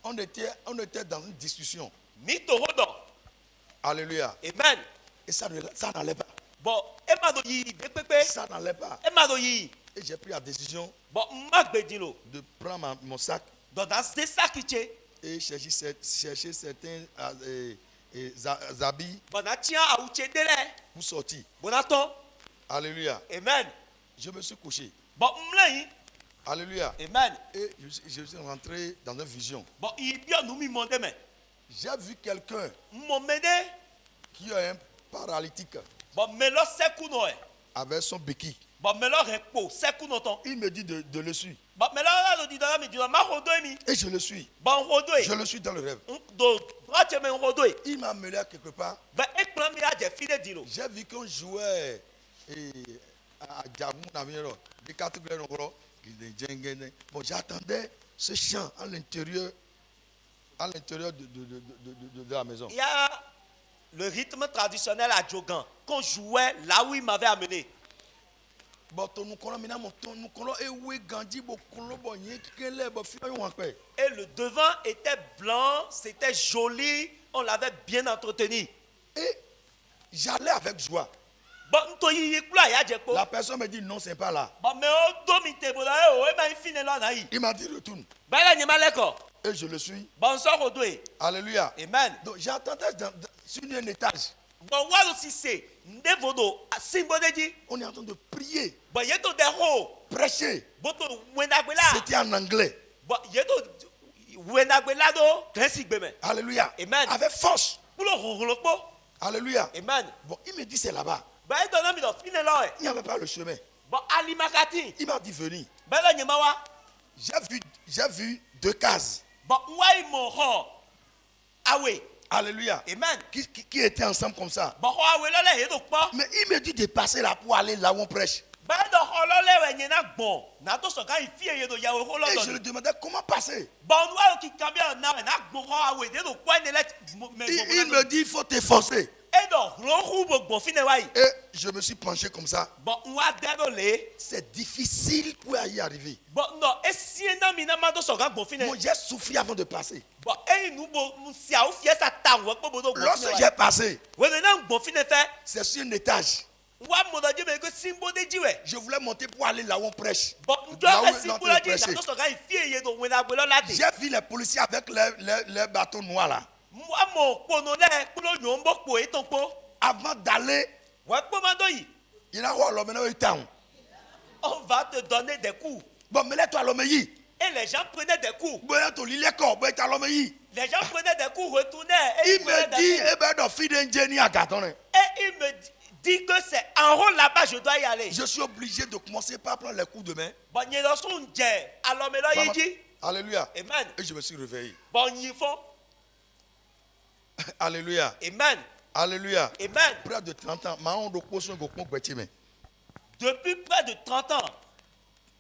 on était dans une discussion. Mi to hodo. Alléluia. Amen. Et ça n'allait pas. Bon, e ma do yi be pepe. Ça n'allait pas. E ma do yi. Et j'ai pris la décision Bon, ma gbedi lo. de prendre mon sac Donc dans ce sac qui et chercher certains habits bon na tia a uche dele. pour sortir. Bon attend. Alléluia. Amen. Je me suis couché. Bon mlen. Alléluia. Amen. Et je suis rentré dans une vision. Bon, il bien nous mi monde mais. J'ai vu quelqu'un Mon mede. qui a un paralytique Bon, melo seku no e. avec son béquille. Bon, melo repo seku no ton. Il me dit de le suivre. Bon, melo la do di dala mi di ma hodo mi. Et je le suis. Bon hodo e. Je le suis dans le rêve. Do droite me hodo e. Il m'a amené à quelque part. Ben e plan mi a je file di lo. J'ai vu qu'on jouait à Djabou, des quatre clés. Bon, j'attendais ce chant à l'intérieur de la maison. Il y a le rythme traditionnel à Djogan qu'on jouait là où il m'avait amené. Bon, Et le devant était blanc, c'était joli, on l'avait bien entretenu. Et j'allais avec joie. Bon, nto yi kula ya je ko. La personne me dit non, c'est pas là. Bon, mais o do mi te bola e o e ma fine lo na yi. Il m'a dit retourne. Ba la nyema leko. Et je le suis. Bon so ko do e. Alléluia. Amen. Donc j'attendais sur un étage. Bon wa lo si se ndevodo asimbo deji. On est en train de prier, Bon yeto de ho. prêcher. Boto wenagbela. C'était en anglais. Bon yeto wenagbela do klesi gbeme. Alléluia. Amen. Avec force. Pulo ronronpo. Alléluia. Amen. Bon, il me dit c'est là-bas. Ba e do na mi do fine lo e. Il n'y avait pas le chemin. Bon alimakati. Il m'a dit venir. Ba la nyema wa. J'ai vu 2 cases. Bon wai mo ho. Awe. Alléluia. Amen. Qui étaient ensemble comme ça. Bon ho awe lo le yeto po. Mais il me dit de passer là pour aller là où on prêche. Ba do ho lo le we nyena gbon. Na to so kan ifie yedo ya we ho lo Et do. je lui demandais comment passer. Bon wa ki kabia na we na gbon ho awe de do kwa ne let me Il me dit il faut t'efforcer. e do ro hu gbon fine wa yi. Et je me suis penché comme ça. Bon wa de do le. C'est difficile pour y arriver. Bon no esie na mi na ma do so kan gbon fine. Moi, j'ai souffert avant de passer. Bon e nu bo si a o fie sa ta wo po bo do gbon Lorsque fine. j'ai passé, We na gbon fine fe. c'est sur un étage. Wa mo do je me ko simbo de jiwe. Je voulais monter pour aller là où on prêche. Bon do Là où e simbo la l'on ji na prêchait. to so kan ifie yedo we na gbe lo lati. J'ai vu les policiers avec les bâtons noirs là. Moi mo pono le kulo nyombo po e ton po. Avant d'aller, Wa po ma do yi. il y a un homme qui On va te donner des coups. bon, mais là, toi, l'homme yi. Et les gens prenaient des coups. Bon, tu lis les corps, bon, tu as l'homme yi. Les gens prenaient des coups, retournaient. Et Il me dit, eh ben, dans fille d'un génie à carton. Et il me dit que c'est en haut là-bas, je dois y aller. Je suis obligé de commencer par prendre les coups de main. Bon, il y a son djé. Alors, mais là, il dit. Alléluia. Amen. Et je me suis réveillé. Bon, il faut. Alléluia. Amen. Alléluia. Amen. Près de 30 ans, ma honte repose sur un petit mais. Depuis près de 30 ans.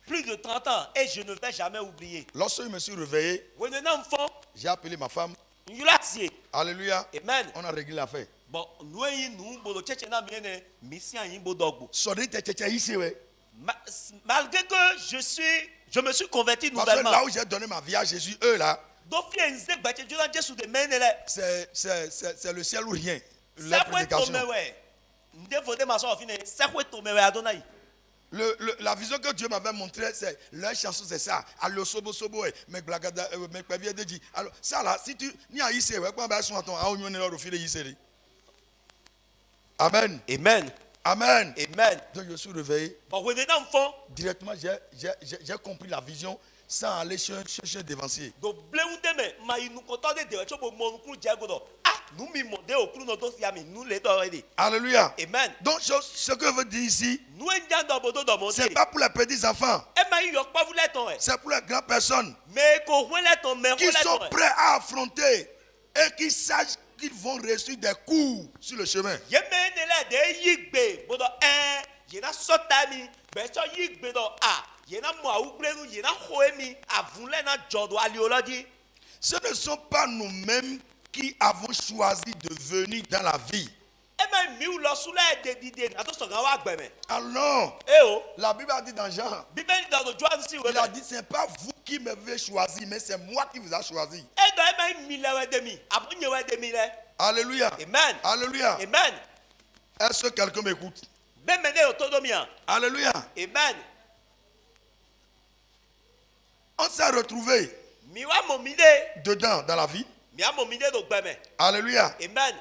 Plus de 30 ans. Et je ne vais jamais oublier. Lorsque je me suis réveillé, j'ai appelé ma femme. Alléluia. Amen. On a réglé l'affaire. Bon, nous, nous, bodo tchétché na mienne, mission yin bodogbo. Sori te tchétché ici, ouais. Malgré que je me suis converti Parce que nouvellement. là où j'ai donné ma vie à Jésus, eux là, c'est le ciel ou rien. La prédication. La vision que Dieu m'avait montrée, c'est leur chanson, c'est ça. Alors, sobo sobo, mais blagada, mais pas bien dit. Alors, ça là, si tu n'y a ici, ouais, quand on va ton à union au fil ici. Amen. Amen. Amen. Amen. Donc je suis réveillé. Directement, j'ai compris la vision sans aller chercher un dévancier. do blewu de me ma inu koto de de chobo mo nkru je godo ah nu mi mo de okru no do si ami nu le do already. Alléluia. Amen. Donc, ce que veut dire ici, Nu enja do bodo do mo ce n'est de pas pour les petits enfants, e ma yo pa vu le ton e c'est pour les grandes personnes me ko hu le ton me qui hu le sont ton e prêts à affronter et qui sachent qu'ils vont reçu des coups sur le chemin. ye me ne le de yi gbe bodo ye na sota mi be so yi gbe do ah ye na mo awu plenu ye na ho emi avun le na jodo ali oloji. Ce ne sont pas nous-mêmes qui avons choisi de venir dans la vie. E ma mi u lo sule de dide na to so gan wa gbe me Alors, e o la Bible a dit dans Jean, bíbélì do Joan si we il a dit, ce n'est pas vous qui m'avez choisi, mais c'est moi qui vous a choisi. e do e ma mi le we de mi abunye we de mi le. Alléluia. Amen. Alléluia. Amen. Est-ce que quelqu'un m'écoute? Bemene otodomia. Alléluia. Amen. On s'est retrouvé Mi wa momide, dedans dans la vie. mi a momide do gbeme. Alléluia. Amen.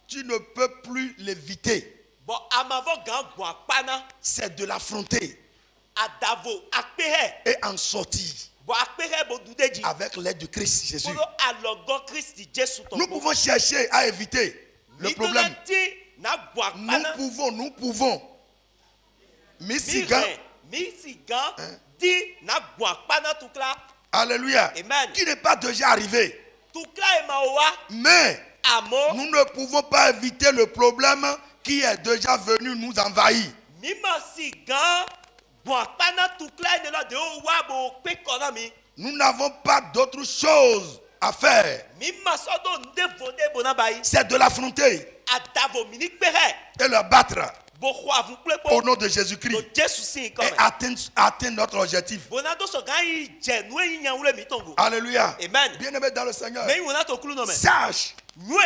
Tu ne peux plus l'éviter. Bo amavo gan gun apana C'est de l'affronter adavo akpehe. et en sortir Bo akpehe bo dudeji. avec l'aide de Christ Jésus. Bodo alogo Christi Jesu to. Nous pouvons chercher à éviter le problème. na gun apana. Nous pouvons. Missigan, Mi sigan di na gun apana tukla. alléluia, Amen. qui n'est pas déjà arrivé. Tukla e ma owa Mais amo. nous ne pouvons pas éviter le problème qui est déjà venu nous envahir. Mi ma sigan gun apana tukla e ne lo de owa bo pe kona mi. Nous n'avons pas d'autre chose à faire. Mi ma sodo nde vode bona bayi. C'est de l'affronter Adavo mini kpehe. et le battre Bo khwa avun au plepo. nom de Do Jésus-Christ Jesu sin et comme. atteindre notre objectif. Bona do so gan yi je nu yin yan wule mi tongo. Alléluia. Amen. Bien-aimé dans le Seigneur, Me wona to kulu no me. sache Nue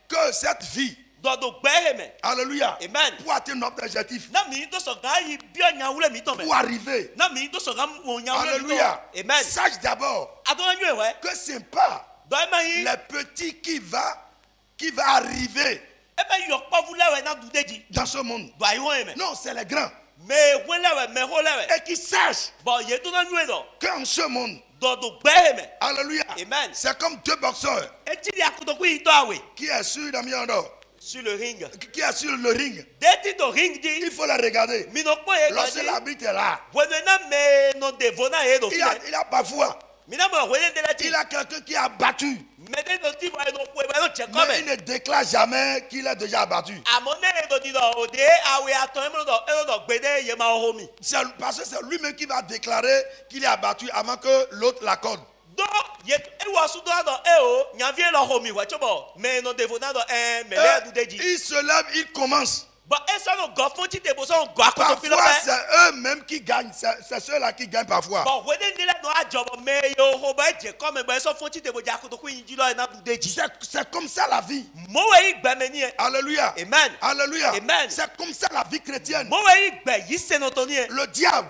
que cette vie, do do gbe me. alléluia, Amen. pour atteindre notre objectif, Na mi do so gan yi bi yan wule mi tongo. pour arriver, Na mi do so gan wo yan wule mi alléluia, tongo. Amen. sache d'abord Adona nue we. que ce n'est pas Do e ma yi. les petits qui va arriver E ma yo pa vule we na dudeji. dans ce monde. Do ayi won me. Non, c'est les grands. Me wele we me ho le we. Et qui sachent Bo ye do na nue do. qu'en ce monde, Do do gbe me. alléluia, Amen. c'est comme deux boxeurs E ti di akodoku yi to awe. qui est sur la miando, Sur le ring. qui est sur le ring. Deti do ring di. Il faut les regarder. Mi no po e Lorsque gadi. l'arbitre est là, Wene na me no devona e do il file. a parfois, Mi na mo wene de la ti. il a quelqu'un qui a battu, Me de no ti wa e no po e ba no che mais il come. ne déclare jamais qu'il est déjà battu. Amone e do di do o de awe aton e mo do e do gbede ye ma ho mi. C'est parce que c'est lui-même qui va déclarer qu'il est abattu avant que l'autre l'accorde. Do ye e wa su do do e o nya vie lo ho mi wa chobo. Me no devona do me le du deji. Il se lève, il commence. Ba e so no go fun ti te bo so go akodo filo Parfois, pe. c'est eux-mêmes qui gagnent. C'est ceux-là qui gagnent parfois. Ba wene de la no ajobo me yo ho ba je come ba so fun ti te bo ja akodo ku yin ji lo e na du deji. C'est comme ça la vie. Mo we igbe me ni e. Alléluia. Amen. Alléluia. Amen. C'est comme ça la vie chrétienne. Mo we igbe yi se no to ni e. Le diable,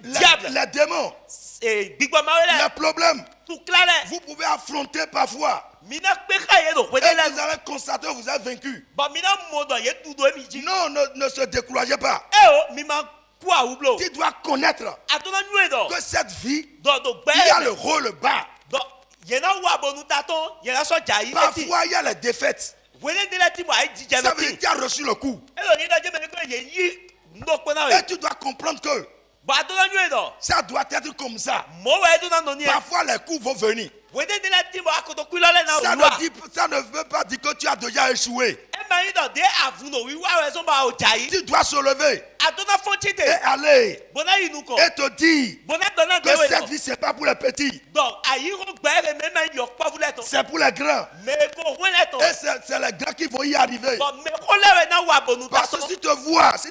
Diable. les démons, Gbigbo ma les wele. problèmes, Tu clare. vous pouvez affronter parfois. Mina pe ka ye do Et wele la. vous allez constater que vous êtes vaincu. Ba mina mo do ye tu do mi ji. Non, ne se découragez pas. E o mi ma ku awublo. Tu dois connaître Atona nu e do. que cette vie, Do do gbe. il y a le haut, le bas. Do ye na wa bonu ta ton, ye na so ja yi eti. Parfois, il y a les défaites. Wele de la ti bo ai ji je Ça no veut dire ti. que tu as reçu le coup. E lo ni da je me ko ye yi ndo po na Et we. tu dois comprendre que Ba atona nu e do. ça doit être comme ça. Mo we do na no ni e. Parfois, les coups vont venir. Wele de la ti bo akodo ku lo le na Ça wa. ne veut pas dire que tu as déjà échoué. E ma yi do de avuno wi wa we so ba o ja yi. Tu dois se lever Atona fon ti et te. aller Bona yi nu ko. et te dire Bona do na que de we cette do. vie, ce n'est pas pour les petits, Donc ayi ro gbe re me ma yo pa vule to. c'est pour les grands. Me ko wele to. Et c'est les grands qui vont y arriver. Bon me ko le we na wa bonu ta Parce so. que si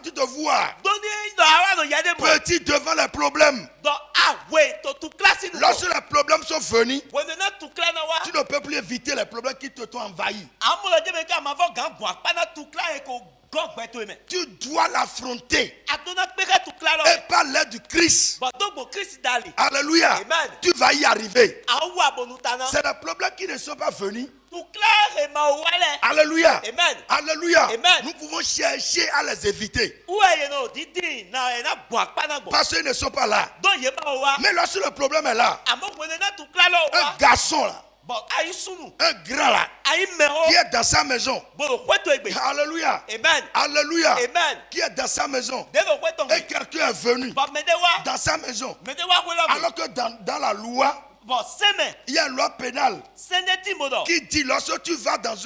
tu te vois Doni do ara no ya de mo. petit devant les problèmes, Donc ah we to tu class nu. lorsque les problèmes sont venus, Wele na tu class na wa. tu ne peux plus éviter les problèmes qui te t'ont envahi. Amulo je me ka ma fo gan bo apana tu class e ko God by to me. Tu dois l'affronter. Adona peke to klaro. Et par l'aide du Christ. But donc bon Christ dali. Alléluia. Amen. Tu vas y arriver. Awa bonutana. C'est des problèmes qui ne sont pas venus. To klare ma wale. Alléluia. Amen. Alléluia. Amen. Nous pouvons chercher à les éviter. Où est no didi na boak pa na bo. Parce qu'ils ne sont pas là. Donc ye ma wa. Mais lorsque le problème est là, Amo na to klaro un wa. garçon là, Bon ayi sunu. un grand là, Ayi mero. qui est dans sa maison. Bon kweto egbe. Alléluia. Amen. Alléluia. Amen. Qui est dans sa maison. De do kweto Et ngbe. quelqu'un est venu Bon medewa. dans sa maison. Medewa kwela. Alors que dans la loi, Bon seme. il y a une loi pénale Seneti modo. qui dit lorsque tu vas dans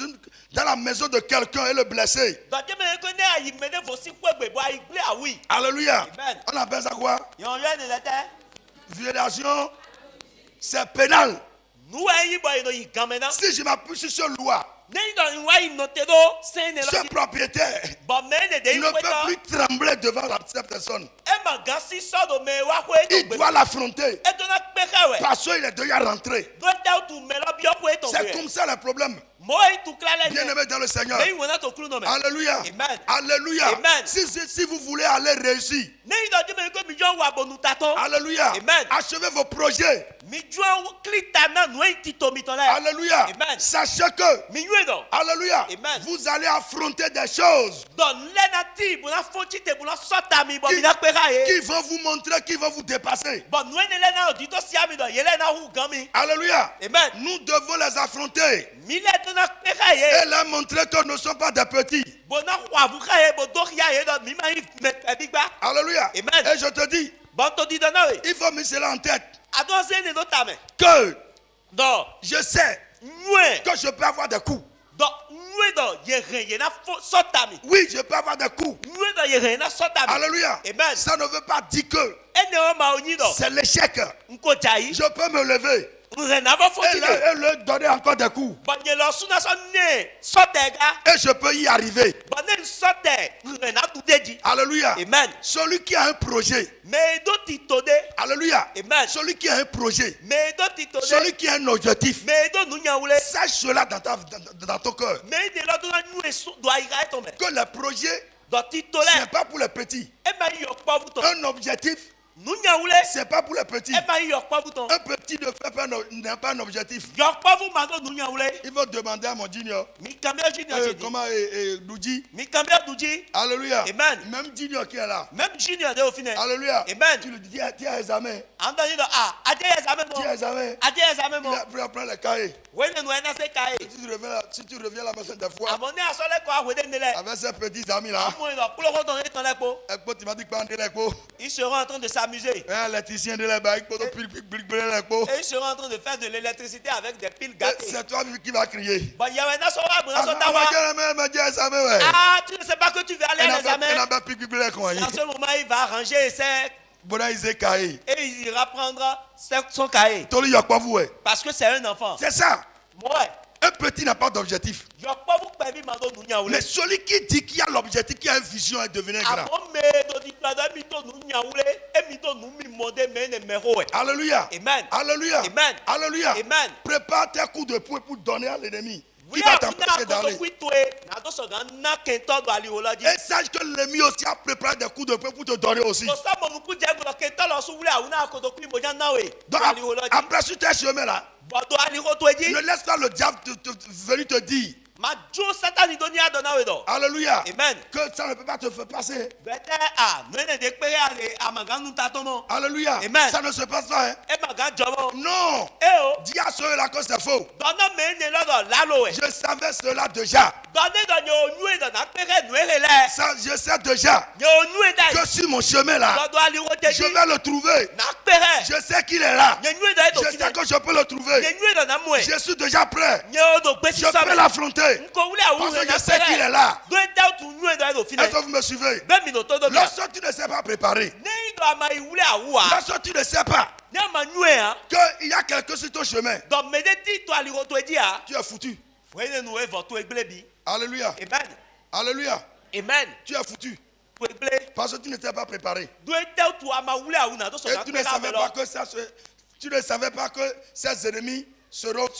la maison de quelqu'un et le blesser. Donc je me connais ayi mede vosi kwegbe bo ayi gle awi. Alléluia. Amen. On appelle ça quoi? Yon yo ne lete. Violation. C'est pénal. Nu ayi bo ino yi gamena. Si je m'appuie sur cette loi, Ne do nwa yi note do sene ce lo. propriétaire Bon mene de il ne yi peut kweto. plus trembler devant cette personne. E ma gasi so do me wa kwe to Il gbe. doit l'affronter E do na peka we. parce qu'il est déjà rentré. Do ta tu me lo bi okwe to C'est gbe. comme ça le problème. Mo yi tu klale. Bien aimé dans le Seigneur. Ne yi wona to kru no me. Alléluia. Amen. Alléluia. Amen. Si vous voulez aller réussir, Ne yi do je me ko mi jo wa bonu taton. alléluia. Amen. Achevez vos projets. Mi jo klita na nu yi tito mi ton la. Alléluia. Amen. Sachez que, Mi yue do. alléluia, Amen. vous allez affronter des choses Don le na ti bu na fonchi te bu na sota mi bo qui, mi na peka ye. qui vont vous montrer, qui vont vous dépasser. Bon nu ne le na di to sia mi do ye le na hu gami. Alléluia. Amen. Nous devons les affronter Mi le do na peka ye. et leur montrer que nous ne sommes pas des petits. Bon na wa vu ka ye bo do ya ye do mi ma yi me bigba. Alléluia. Amen. Et je te dis, Bon to di do na we. il faut mettre cela en tête. Adon se ne do ta me. Que Do je sais nwe. que je peux avoir des coups. Do nwe do ye ren ye na sota mi. Oui, je peux avoir des coups. Nwe do ye ren na sota mi. Alléluia. Amen. Ça ne veut pas dire que Ene o ma onyi do. c'est l'échec. Nko jayi. Je peux me lever Ren na bo fonchi et te. leur donner encore des coups. Bon ye lo su na so ne sote ga. Et je peux y arriver. Bon ne sote ren na tu deji. Alléluia. Amen. Celui qui a un projet. Me do ti to de. Alléluia. Amen. Celui qui a un projet. Me do ti to de. Celui qui a un objectif. Me do nu nya wule. Sache cela dans ton cœur. Me de lo do na nu esu do ayi ga to me. Que le projet, Do ti to ce le. n'est pas pour les petits. E ma yi yo pa buton. Un objectif, Nu nya wule. ce n'est pas pour les petits. E ma yi yo pa buton. Un petit ne fait pas n'a pas un objectif. Yo pa vu ma do nu nya wule. Il faut demander à mon junior. Mi kamel junior je di. Comment Doudji. Mi kamel duji. Alléluia. Amen. Même junior qui est là. Même junior de au final. Alléluia. Amen. Tu lui dis, tu as examen. Andoni do ade examen mo. Tu as examen. Ade examen mo. Il a pris les cahiers. Wele nu ena se kai. Si tu reviens à la maison des fois, Abonné asole ko awede nele. avec ses petits amis là, Amoy do pulo don eton lepo. Ils seront en train de s'amuser. l'électricien de la bague, Et ils seront en train de faire de l'électricité avec des piles gâtées. c'est toi qui vas crier. Bon, il y a un assoir, bon, Ah, tu ne sais pas que tu vas aller à l'examen. En ce moment, il va arranger et il ira prendre son cahier. Parce que c'est un enfant. C'est ça. Ouais. Un petit n'a pas d'objectif. Je ne peux pas vous permettre de nous Mais celui qui dit qu'il a l'objectif, qui a une vision et devenir grand. Alléluia. Amen. Alléluia. Amen. Alléluia. Amen. Prépare tes coups de poing pour donner à l'ennemi. Oui, Qui va t'empêcher d'aller. Et sache que l'ennemi aussi a préparé des coups de poing pour te donner aussi. Donc, après sur tes chemins là, ne laisse pas le diable venir te dire. Alléluia. Amen. Que ça ne peut pas te faire passer. Alléluia. Amen. Ça ne se passe pas. Hein? Non. Dis à ceux-là que c'est faux. Je savais cela déjà. Ça, je sais déjà que sur mon chemin là, je vais le trouver. Je sais qu'il est là. Je sais que je peux le trouver. Je suis déjà prêt. Je peux l'affronter. Parce que je sais qu'il est là. Est-ce que vous me suivez? Lorsque tu ne sais pas préparer, lorsque tu ne sais pas qu'il y a quelqu'un sur ton chemin, tu es foutu. Alléluia. Amen. Alléluia. Amen. Tu es foutu. Parce que tu ne t'es pas préparé. Et tu ne savais pas que ces ennemis peuvent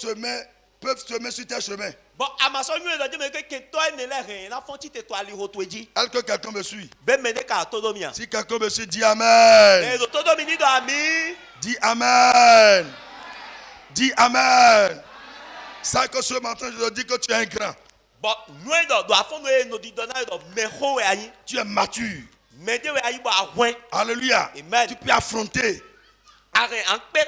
se mettre sur tes chemins. Bon, à ma soeur, nous avons dit que toi, ne l'as rien. La fonte, tu te toiles au toit. Est-ce que quelqu'un me suit? Ben, mais qu'à autonomie. Si quelqu'un me suit, dis Amen. Et l'autonomie d'amis. Dis Amen. Dis Amen. Ça que ce matin, je te dis que tu es un grand. Bon, nous, nous avons dit Tu es mature. mais Dieu a eu à loin. Alléluia. Amen. Tu peux affronter. Arrête, en père.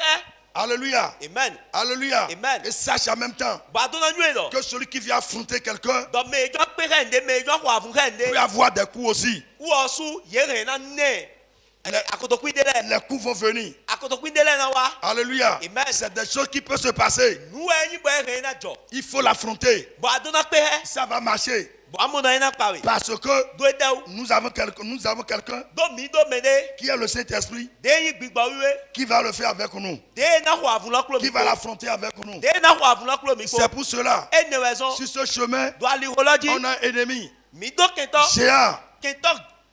Alléluia. Amen. Alléluia. Amen. Et sache en même temps Bah, donne nous là. que celui qui vient affronter quelqu'un Donc, mais je peux rendre, mais je crois vous rendre. peut avoir des coups aussi. Ou en dessous, il y a rien né. À côté de là. Les coups vont venir. À côté de là, na wa. Alléluia. Amen. C'est des choses qui peuvent se passer. Nous, on y a rien à dire. Il faut l'affronter. Bah, donne père. Ça va marcher. Bon, à mon avis, n'a pas. Parce que Doit être où? nous avons quelqu'un Donc, mi do mene. qui est le Saint-Esprit Dey gbigba wiwe. qui va le faire avec nous. Dey na kwa vula klo mi. Qui va l'affronter avec nous. Dey na kwa vula klo mi. C'est pour cela. Et ne raison. Sur ce chemin, Do ali holoji. on a un ennemi Mi do kento. géant, Kento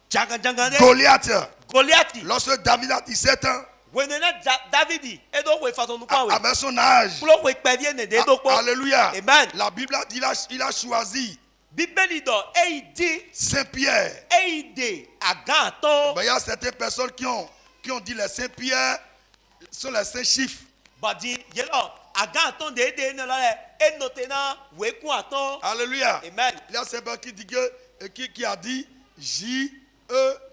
jangane. Goliath. Goliath. Lorsque David a 17 ans, Wenena Davidi. Et donc, we façon nous pas. avec son âge, Pour we perdre ne de do ko. alléluia, Amen. la Bible a dit il a choisi Bibeli do e idi Saint-Pierre. e ide agaton. Mais il y a certaines personnes qui ont dit les Saint-Pierre sont les saints chiffres. Badi yelo agaton de ne la e notena we ku aton. Alléluia. Amen. Il y a certains qui a dit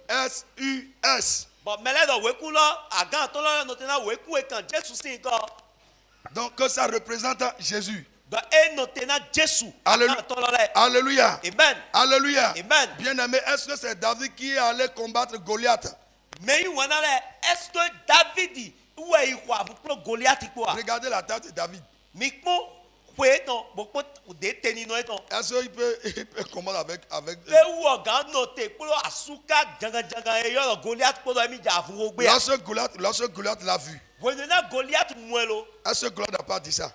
J-E-S-U-S. Bon, mais là, we ku la agaton la notena we ku e kan Jésus sin ko. Donc que ça représente Jésus. Donc e notena Jésus. Alléluia. Agaton la. Alléluia. Amen. Alléluia. Amen. Bien aimé, est-ce que c'est David qui allait combattre Goliath? Mais wana là, est-ce que David ou e kwa pour Goliath quoi? Regardez la tête de David. Mi ko kwe ton, beaucoup de teni no eton. Est-ce qu'il peut combattre avec E ou ogan note pour asuka janga e yo Goliath pour mi ja fun ogbe. lorsque Goliath l'a vu? Wenena Goliath muelo. Est-ce que Goliath n'a pas dit ça?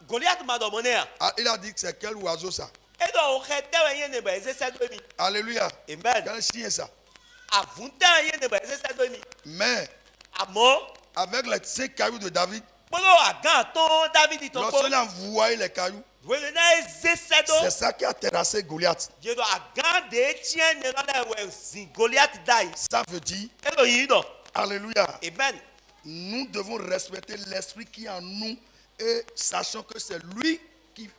Goliath m'a demandé. Ah, il a dit que c'est quel oiseau ça? Et donc, on a dit que c'est demi. Alléluia. Amen. Quel chien ça? Avant de demi. Mais Amo. avec les 5 cailloux de David, Polo agaton David ton. lorsqu'il a envoyé les cailloux, Wenena c'est ça qui a terrassé Goliath. Je dois agande tien ne la we zin Goliath dai. Ça veut dire, E do yi do. alléluia, Amen. nous devons respecter l'esprit qui est en nous et sachant que c'est lui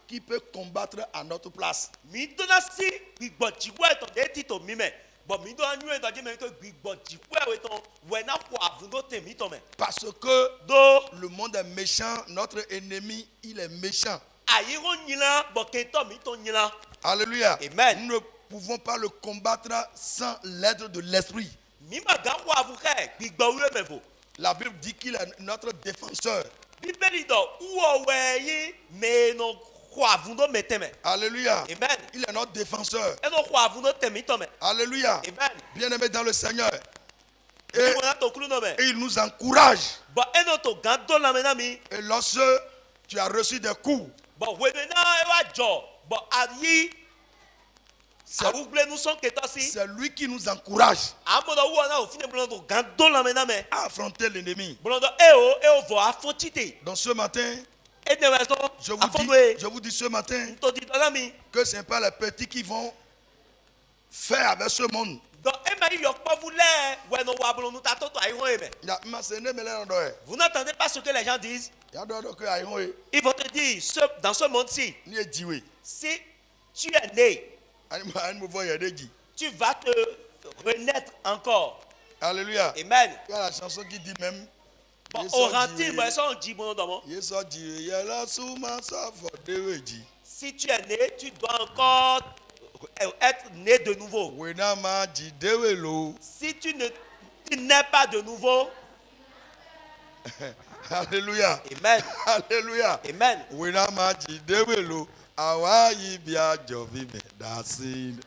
qui peut combattre à notre place. Mi dona si gbigbo jiwa eton de ti to mi me. Bon mi do anu eton je me ko gbigbo jiwa eton we na ko avundo temi to me. Parce que Do le monde est méchant, notre ennemi, il est méchant. ayiro nyina bo kento mi to nyina. Alléluia. Amen. Nous ne pouvons pas le combattre sans l'aide de l'esprit. Mi ma ga ko avuke gbigbo we me vo. La Bible dit qu'il est notre défenseur. Bíbélì do uwo we yi me no ko avundo me teme. Alléluia. Amen. Il est notre défenseur. E no ko avundo temi to me. Alléluia. Amen. Bien-aimé dans le Seigneur. E Et, mo na to kulu no me. et il nous encourage. Bo e no to gan do la me na mi. Et lorsque tu as reçu des coups, Bo we me na e wa jo. Bo ayi c'est awugle nu son keto si. c'est lui qui nous encourage Amodo wo na ofine blondo gan do la me na me. à affronter l'ennemi. Blondo e o vo afotite. Donc ce matin, E ne raison. je vous dis ce matin To di do na mi. que ce n'est pas les petits qui vont faire avec ce monde. Donc e ma yo po vule we no wa blonu ta to ayi ho e me. Il y a ma sene me le ndo e. Vous n'entendez pas ce que les gens disent? Il y a d'autres que ayi ho e. Ils vont te dire, dans ce monde-ci, Ni e diwe. si tu es né, Ani mo voye de di. tu vas te renaître encore. Alléluia. Amen. Il y a la chanson qui dit même Bon, Yesu on rentre, diwe. mais ça on dit bon dans Yesu diwe yela suma sa fo deweji. Si tu es né, tu dois encore être né de nouveau. We na ma ji dewelo. Si tu n'es pas de nouveau, Alléluia. Amen. Alléluia. Amen. We na ma ji dewelo. Awa yi bia jovi me dasin.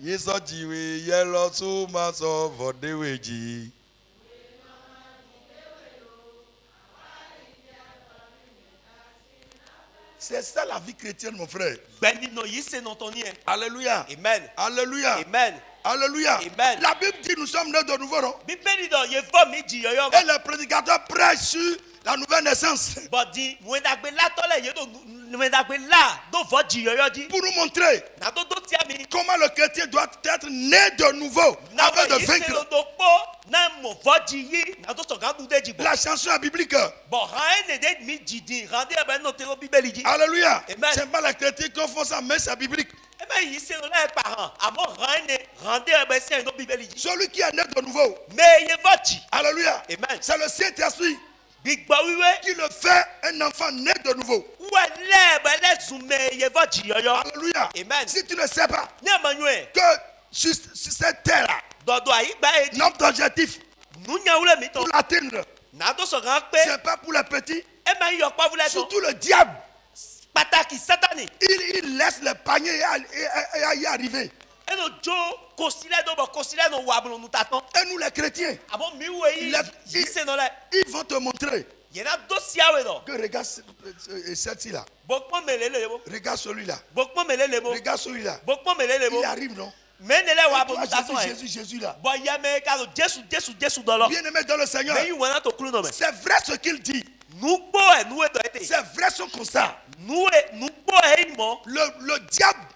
Yesu diwe yela suma sa fo deweji. C'est ça la vie chrétienne, mon frère. Béni no yi se non toni. Alléluia. Amen. Alléluia. Amen. Alléluia. Amen. La Bible dit nous sommes nés de nouveau, non? Bibeli do ye fo mi ji yo Et les prédicateurs prêchent sur la nouvelle naissance. Bon di, mwen dagbe la tole ye do Pour nous montrer comment le chrétien doit être né de nouveau avant de vaincre. La chanson est biblique. Alléluia. Amen. C'est pas la chrétien qui font ça, mais c'est biblique. Celui qui est né de nouveau. Alléluia. Amen. C'est le Saint-Esprit qui le fait un enfant né de nouveau. Alléluia. Amen. Si tu ne sais pas que sur cette terre, notre objectif pour l'atteindre, c'est pas pour les petits, surtout le diable. Il laisse les paniers et y arriver. Et nous les chrétiens, ils vont te montrer que regarde celle-ci là. Regarde celui-là. Regarde celui-là. Il arrive, non? Toi, Jésus là. Bien-aimé dans le Seigneur, c'est vrai ce qu'il dit. C'est vrai son constat. Le diable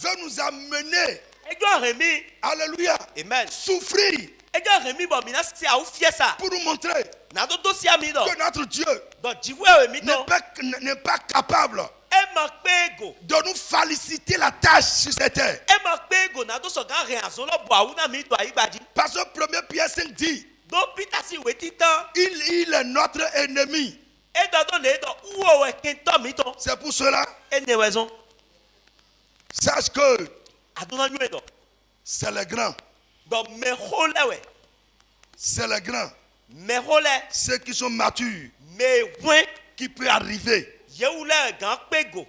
veut nous amener, alléluia, Amen. souffrir pour nous montrer que notre Dieu n'est pas capable de nous féliciter la tâche sur cette terre. Parce que 1 Pierre 5 dit, il est notre ennemi. C'est pour cela, sache que c'est le grand. C'est le grand. Ceux qui sont matures, qui peut arriver.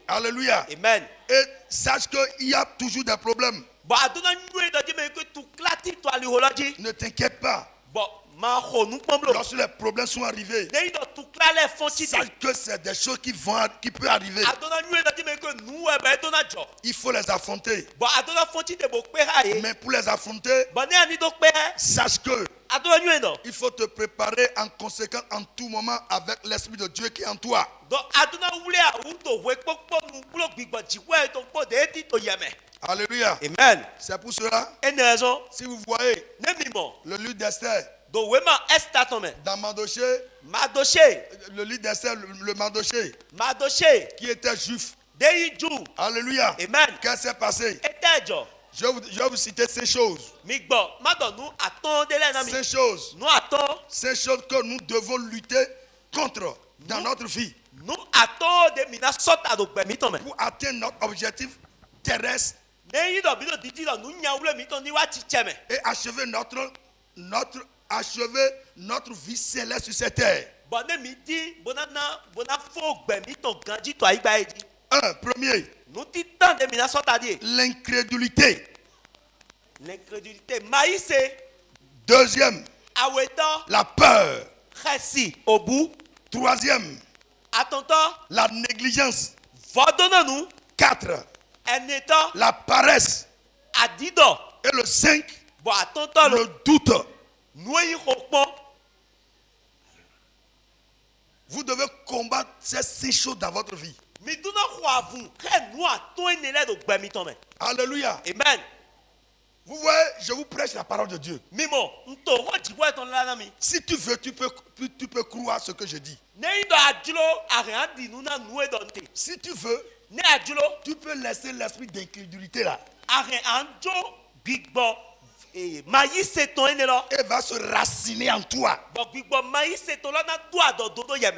Alléluia. Amen. Et sache qu'il y a toujours des problèmes. Ne t'inquiète pas. Lorsque les problèmes sont arrivés, sache que c'est des choses qui peuvent arriver. Il faut les affronter. Mais pour les affronter, sache que il faut te préparer en conséquence en tout moment avec l'Esprit de Dieu qui est en toi. Alléluia. Amen. C'est pour cela, si vous voyez le livre d'Esther, dans Mardochée, le livre d'Esther, le Mardochée, qui était juif. Alléluia. Amen. Qu'est-ce qui s'est passé? Je vais vous citer ces choses. Ces choses que nous devons lutter contre dans notre vie pour atteindre notre objectif terrestre et achever notre vie céleste sur cette terre. Premier, l'incrédulité. Deuxième, la peur. Troisième, la négligence. 4, la paresse. Et le 5, le doute. Vous devez combattre ces 6 choses dans votre vie. Alléluia. Amen. Vous voyez, je vous prêche la parole de Dieu. Si tu veux, tu peux croire ce que je dis. Si tu veux, tu peux laisser l'esprit d'incrédulité là. Et va se raciner en toi.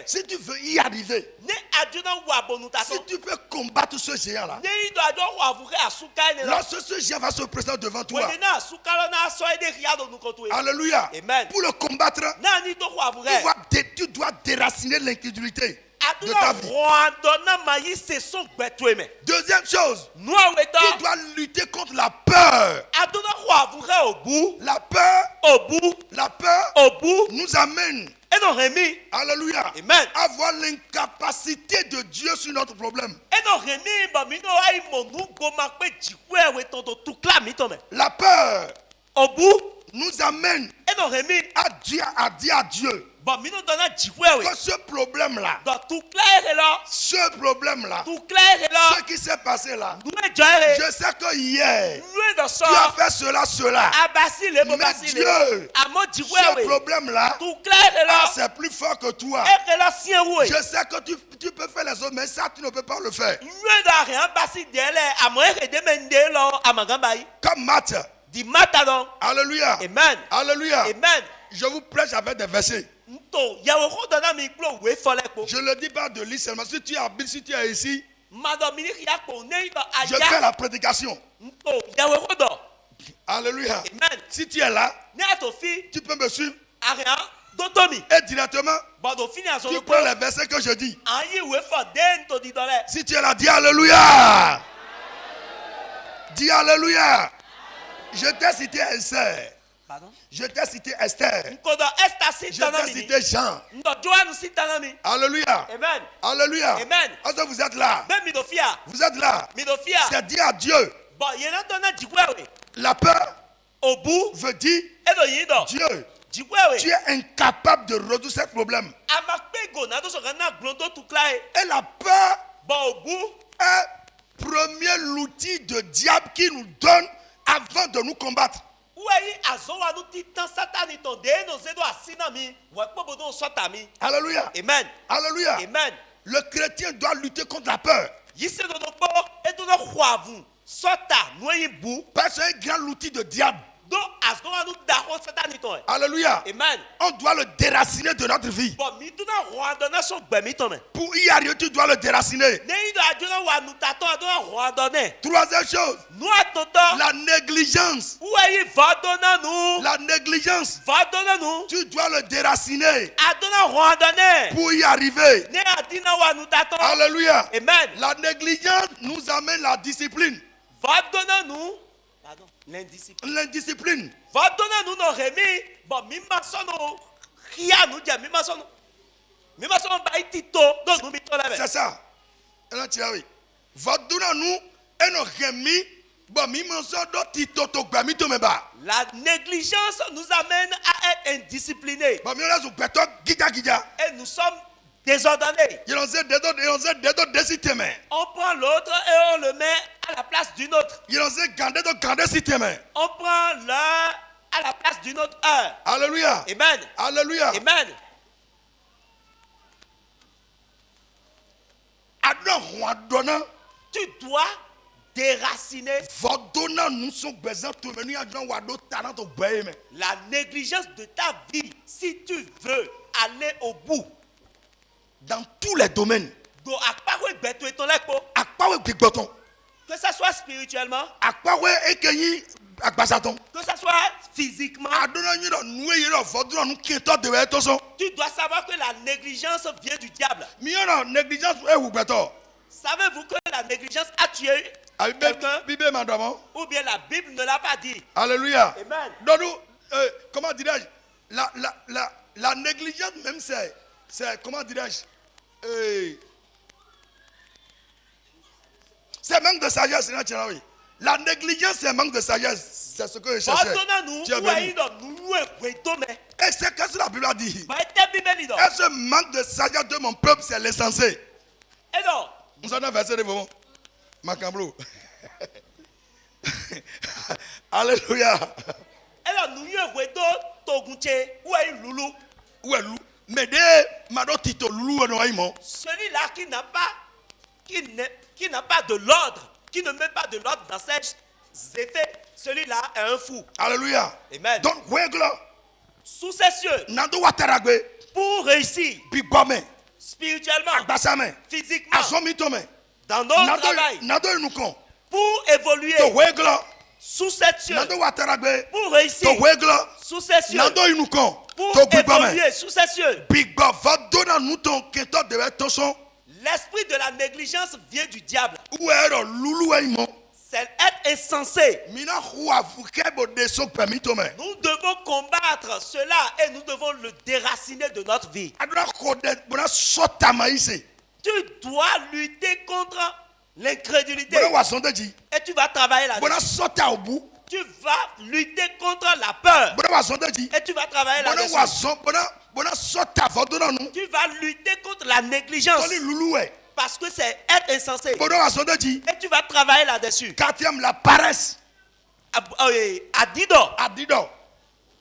Si tu veux y arriver, si tu peux combattre ce géant là, lorsque ce géant va se présenter devant toi, alléluia, Amen. pour le combattre, tu dois déraciner l'incrédulité de ta vie. Deuxième chose, tu dois lutter contre la peur. La peur nous amène, alléluia, Amen. à voir l'incapacité de Dieu sur notre problème. La peur nous amène à tu as dit à Dieu Bon, mi nous donne jikwe we. que ce problème-là, Donc tout clair est là. ce problème-là, Tout clair est là. ce qui s'est passé là, Nous est jare. je sais que hier, Nous est dans ça. tu as fait cela. Abasile, Mais basile. Dieu, Amo jikwe ce we. problème-là, Tout clair est là. c'est plus fort que toi. Et là sien we. Je sais que tu peux faire les autres, mais ça, tu ne peux pas le faire. Nous est dans rien basi dele. Amo e demende lo amagambai. Comme Matt. Di matadon. Alléluia. Amen. Alléluia. Amen. Je vous prêche avec des versets. Nto yawo ko dona mi klo we fole ko. Je ne le dis pas de lui seulement. Si tu habites, si tu es ici, Madame Dominique ya ko ne do je fais aya. la prédication. Nto yawo ko do. Alléluia. Amen. Si tu es là, Ne ato fi tu peux me suivre rien dotomi. et directement, Bado fini aso tu ko. prends les versets que je dis. Ayi we fo den to di dole. Si tu es là, dis Alléluia. Dis Alléluia. Je t'ai cité Esther. Pardon? Je t'ai cité Esther. Nko do esta si Je t'ai tanami. cité Jean. Ndo Joan si tanami. Alléluia. Amen. Alléluia. Amen. Est-ce que vous êtes là? Ben mi do fia. Vous êtes là. Mi do fia. C'est dire à Dieu. Bon, yena dona jikwe we. La peur Au bout, veut dire, edo yido. Dieu, Jikwe we. tu es incapable de résoudre ce problème. Amakpe go na do so kana glondo tout clair. Et la peur Bon, au bout, est premier l'outil de diable qui nous donne avant de nous combattre. weyi azowa nu titan satani ton de no zedo asina mi. Wa po bodo sota mi. Alléluia. Amen. Alléluia. Amen. Le chrétien doit lutter contre la peur. Yise do no po edo no khwavu. Sota noyi bu. Parce que c'est un grand outil de diable. Do azowa nu daho satani ton. Alléluia. Amen. On doit le déraciner de notre vie. Bon, mi tu na rwanda na so gbemi ton me. Pour y arriver, tu dois le déraciner. Ne do adona wa nu tato adona rwanda ne. Troisième chose, Nu atoto. la négligence. Weyi vadona nu. La négligence, Vadona nu. tu dois le déraciner Adona rwanda ne. pour y arriver. Ne adina wa nu tato. Alléluia. Amen. La négligence nous amène la discipline. Vadona nu. Pardon. L'indiscipline. L'indiscipline. Vadona nu no remi. Bon, mi masono. Ria nu dia mi masono. Mi masono ba itito. Do nu mi to la C'est ça. Et là, tu as oui. Va donner nous et nos remis. Bon, mi manso do tito to gba mi to me ba. La négligence nous amène à être indisciplinés. Bon, mi on a zo beto gija gija. Et nous sommes désordonnés. Il on se dedo desiteme. On prend l'autre et on le met à la place d'une autre. Il on se gande do gande siteme. On prend l'un à la place d'une autre heure. Alléluia. Amen. Alléluia. Amen. Adon wadona. Tu dois déraciner Va donner nous son besoin to menu adon wado talent to gbe me. la négligence de ta vie si tu veux aller au bout. Dans tous les domaines. Do akpawe gbeto eton lepo. Akpawe gbigboton. Que ça soit spirituellement, Akpawe ekeyi agbasaton. que ça soit physiquement, Adona nyi do nu yi do va donner nous kento de we to so. tu dois savoir que la négligence vient du diable. Mi ona négligence e wu gbeto. Savez-vous que la négligence a tué Abibe quelqu'un bibe madamo. ou bien la Bible ne l'a pas dit? Alléluia. Amen. Donc comment dirais-je la négligence même c'est comment dirais-je c'est manque de sagesse là, tiens, oui. La négligence c'est manque de sagesse, c'est ce que je cherchais. Pardonne-nous, Tu es ou venu. aïe, nous louons, Et c'est qu'est-ce que la Bible a dit. bah, t'es Bible, non. Et ce manque de sagesse de mon peuple c'est l'essentiel. Et non, Nous avons un verset de moment. Macamblo. Alléluia. et non, nous louons, Togunche, ou aïe, loulou. Où est loup? Mais dès Mado Tito Loulou no aimo. Celui-là qui n'a pas de l'ordre, qui ne met pas de l'ordre dans ses effets, celui-là est un fou. Alléluia. Amen. Donc, weglo, Sous ces cieux, nando wateragwe, pour réussir bibome, spirituellement, agbasame, physiquement, asomitome, dans notre travail, nado inukon, pour évoluer to weglo, sous ces cieux, nando wateragwe, pour réussir to weglo, sous ces cieux, nando inukon, pour to bibome, évoluer sous ces cieux. bigba va donner nous ton keto de toson, L'esprit de la négligence vient du diable. où est le loulou aimo, C'est être insensé. mina huwa fukebo de son permitome. Nous devons combattre cela et nous devons le déraciner de notre vie. Adra kode, bona sota maïse, Tu dois lutter contre l'incrédulité. bona wasonde ji, Et tu vas travailler là-dessus. bona sota obu, Tu vas lutter contre la peur. Bona wa zonde ji. Et tu vas travailler Bona là-dessus. wa zon bona sota vodona nu. Tu vas lutter contre la négligence. Toli lulu we. Parce que c'est être insensé. Bona wa zonde ji. Et tu vas travailler là-dessus. Quatrième, la paresse. Adido, Adido.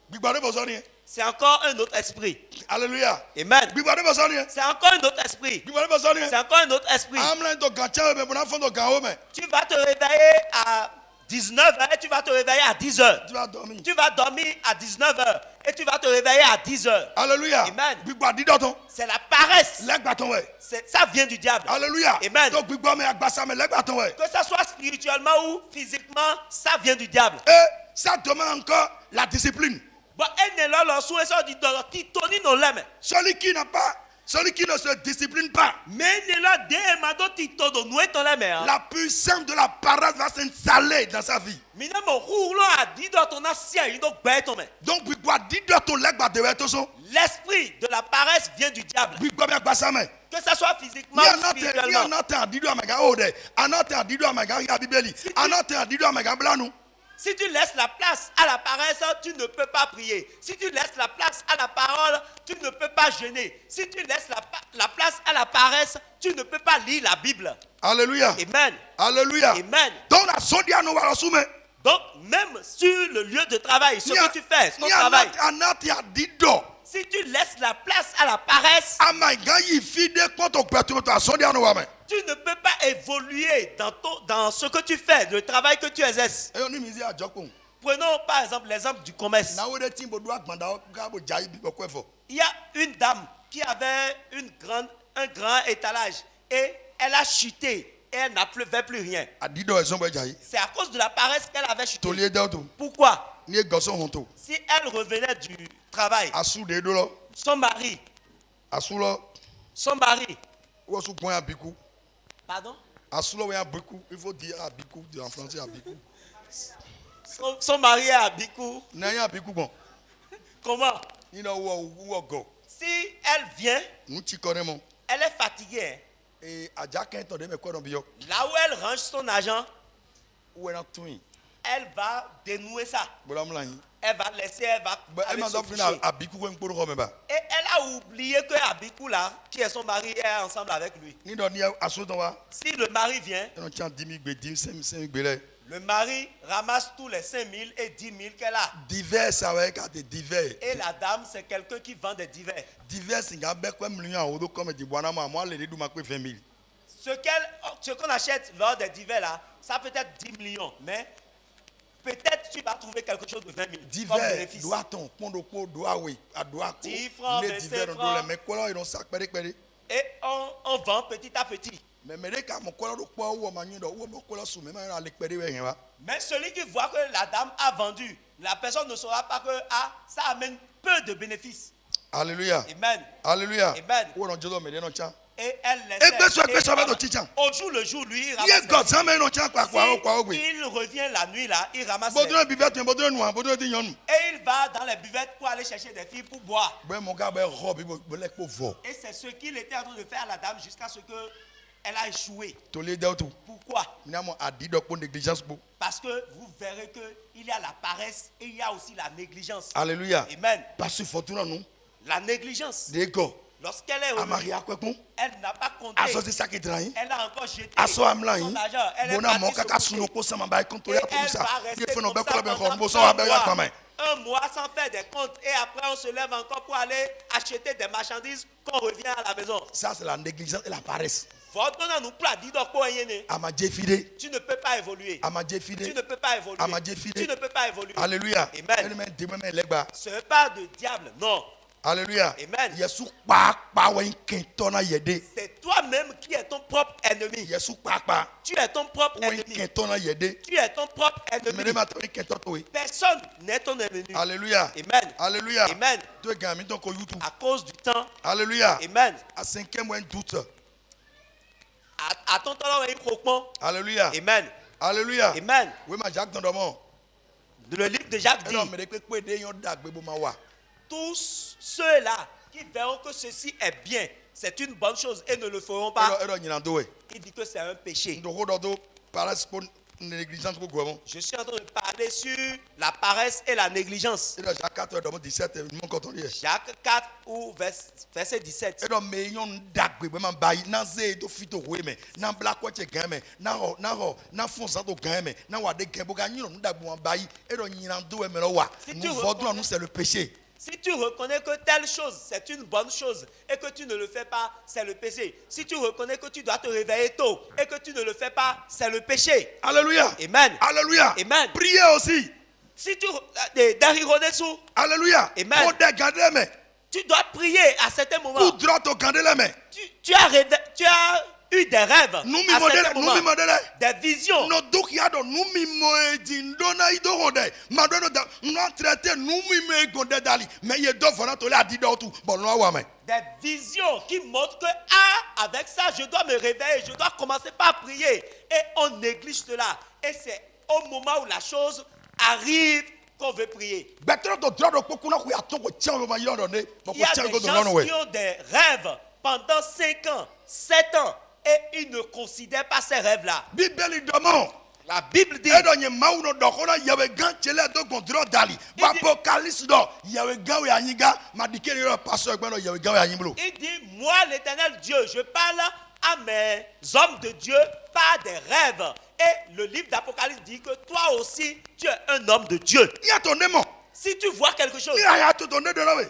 Bigbade bozoni. c'est encore un autre esprit. Alléluia. Amen. Bigbade bozoni. C'est encore un autre esprit. Bigbade bozoni. C'est encore un autre esprit. Amla to gancha be bona fondo gawo me. Tu vas te réveiller à 19h et tu vas te réveiller à 10h. Tu vas dormir. Tu vas dormir à 19h et tu vas te réveiller à 10h. Alléluia. Amen. Bigbade doton. C'est la paresse. Legbaton we. Ça vient du diable. Alléluia. Amen. Donc bigbade me agbasa me legbaton we. Que ça soit spirituellement ou physiquement, ça vient du diable. Et ça demande encore la discipline. Bon, Celui qui ne se discipline pas, la puissance de la parole va s'installer dans sa vie. Donc, l'esprit de la paresse vient du diable. Que ça soit physiquement ou spirituellement. Si tu laisses la place à la paresse, tu ne peux pas prier. Si tu laisses la place à la parole, tu ne peux pas jeûner. Si tu laisses la place à la paresse, tu ne peux pas lire la Bible. Alléluia. Amen. Alléluia. Amen. Donc, même sur le lieu de travail, ce que tu fais, ton travail, si tu laisses la place à la paresse, tu ne peux pas évoluer dans ce que tu fais, le travail que tu exerces. Prenons par exemple l'exemple du commerce. Il y a une dame qui avait un grand étalage et elle a chuté et elle n'avait plus rien. C'est à cause de la paresse qu'elle avait chuté. Pourquoi? Si elle revenait du travail, son mari, pardon? Il faut dire abikou en français abikou. Son mari est à Bikou. Comment? Si elle vient, elle est fatiguée. Là où elle range son argent, elle va dénouer ça. Elle va laisser, elle va aller se coucher. Et elle a oublié que Abikou là, qui est son mari, est ensemble avec lui. Si le mari vient, le mari ramasse tous les 5 000 et 10 000 qu'elle a. Et la dame, c'est quelqu'un qui vend des divers. Ce qu'on achète lors des divers là, ça peut être 10 millions, mais peut-être tu vas trouver quelque chose de 20 000 comme bénéfice. 10 francs, 25 francs. Et on vend petit à petit. Mais celui qui voit que la dame a vendu, la personne ne saura pas que ça amène peu de bénéfices. Alléluia. Amen. Alléluia. Amen. Et elle laisse. Au jour le jour, lui, il ramasse. Il revient la nuit là, il ramasse. Et il va dans les buvettes pour aller chercher des filles pour boire. Et c'est ce qu'il était en train de faire à la dame jusqu'à ce que elle a échoué. Pourquoi? Parce que vous verrez qu'il y a la paresse et il y a aussi la négligence. Alléluia. Amen. Parce la négligence. Lorsqu'elle est revenue, elle n'a pas compté. Elle a encore jeté son argent. Elle est partie sur un mois sans faire des comptes. Et après, on se lève encore pour aller acheter des marchandises qu'on revient à la maison. Ça, c'est la négligence et la paresse. Tu ne peux pas évoluer. Tu ne peux pas évoluer. Tu ne peux pas évoluer. Alléluia. Amen. Ce n'est pas de diable, non. Alléluia. Amen. C'est toi-même qui es ton propre ennemi. Tu es ton propre ennemi. Tu es ton propre ennemi. Personne n'est ton ennemi. Alléluia. Amen. Alléluia. Amen. À cause du temps. Alléluia. Amen. À 5e doute. À ton temps, il faut. Alléluia. Amen. Alléluia. Amen. Oui, ma Jacques Dondomon. Le livre de Jacques dit. Tous ceux-là qui verront que ceci est bien, c'est une bonne chose et ne le feront pas. Il dit que c'est un péché. Je suis en train de parler par-dessus la paresse et la négligence. Et dans Jacques 4, dans 17, mon canton hier. Jacques 4 ou verset 17. Et dans meillon dagbe be man bayi na ze do fito weme na black watch game na fonza do game na wa de gebo ga nyino dagbe man bayi et dans nyina do e melo wa nous vaudrons nous c'est le péché. Si tu reconnais que telle chose, c'est une bonne chose et que tu ne le fais pas, c'est le péché. Si tu reconnais que tu dois te réveiller tôt et que tu ne le fais pas, c'est le péché. Alléluia. Amen. Alléluia. Amen. Priez aussi. Si tu darironesu, Alléluia. Amen. Pour de garder mais tu dois prier à certains moments. pour droit au garder les mains. Tu as eu des rêves Nous mi à modèle, certains nous moments, mi modèle. des visions. No donc ya do nous mi moedindona ido hode. Madono da nous traité nous mi me gonde dali. Mais ye do fona to le adido tout. Bon no wa mais. Des visions qui montrent que avec ça, je dois me réveiller, je dois commencer par prier. Et on néglige cela. Et c'est au moment où la chose arrive qu'on veut prier. Il y a des gens qui ont des rêves pendant 5 ans, 7 ans, et ils ne considèrent pas ces rêves-là. La Bible dit, il dit, moi l'éternel Dieu, je parle à mes hommes de Dieu par des rêves. Et le livre d'Apocalypse dit que toi aussi, tu es un homme de Dieu. Si tu vois quelque chose,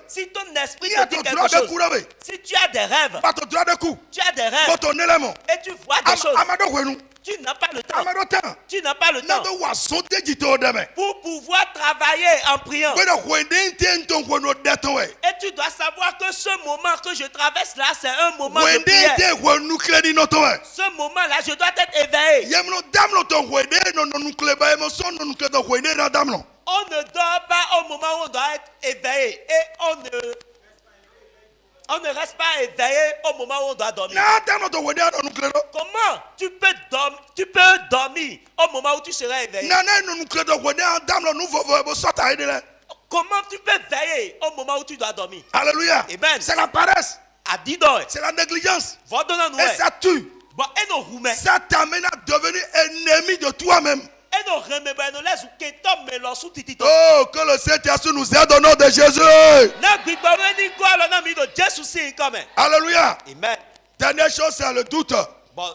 si ton esprit te dit quelque chose, si tu as des rêves, tu as des rêves, et tu vois des choses, tu n'as pas le temps. Tu n'as pas le temps pour pouvoir travailler en priant. Et tu dois savoir que ce moment que je traverse là, c'est un moment de prière. Ce moment-là, je dois être éveillé. On ne dort pas au moment où on doit être éveillé. Et on ne reste pas éveillé au moment où on doit dormir. Comment tu peux dormir au moment où tu seras éveillé? Comment tu peux veiller au moment où tu dois dormir? Alléluia. Amen. C'est la paresse. C'est la négligence. Et ça tue. Ça t'amène à devenir ennemi de toi-même. Oh, que le Saint-Esprit nous aide au nom de Jésus. Alléluia. Amen. Dernière chose, c'est le doute. Oh,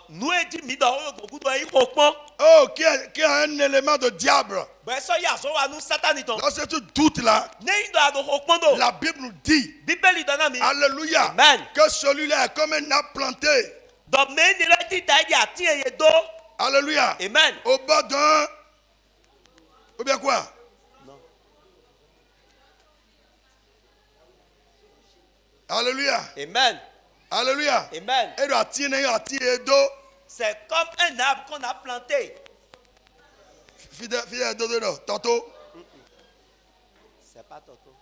qui a un élément de diable. Dans ce doute-là, la Bible nous dit, alléluia, Amen, que celui-là est comme un arbre planté. Alléluia. Amen. Au bord d'un... Ou bien quoi? Non. Alléluia. Amen. Alléluia. Amen. C'est comme un arbre qu'on a planté. Fidèle d'eau, tantôt. C'est pas tantôt.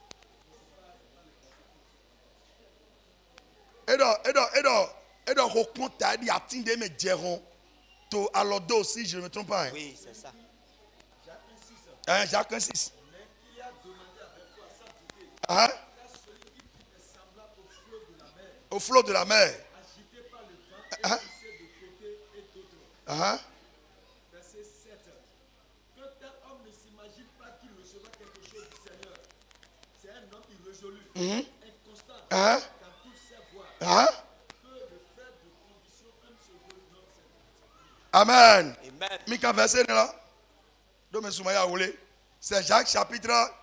Alors aussi, je ne me trompe pas. Oui, c'est ça. Jacques 6. Hein? Au flot de la mer. Hein? Hein? Verset 7. Que tel homme ne s'imagine pas qu'il recevra quelque chose du Seigneur. C'est un homme irrésolu, inconstant, Hein? dans toutes ses voies. Hein? Que le frère de condition aime se renouveler cette Amen. Amen. Mika verset là. C'est Jacques chapitre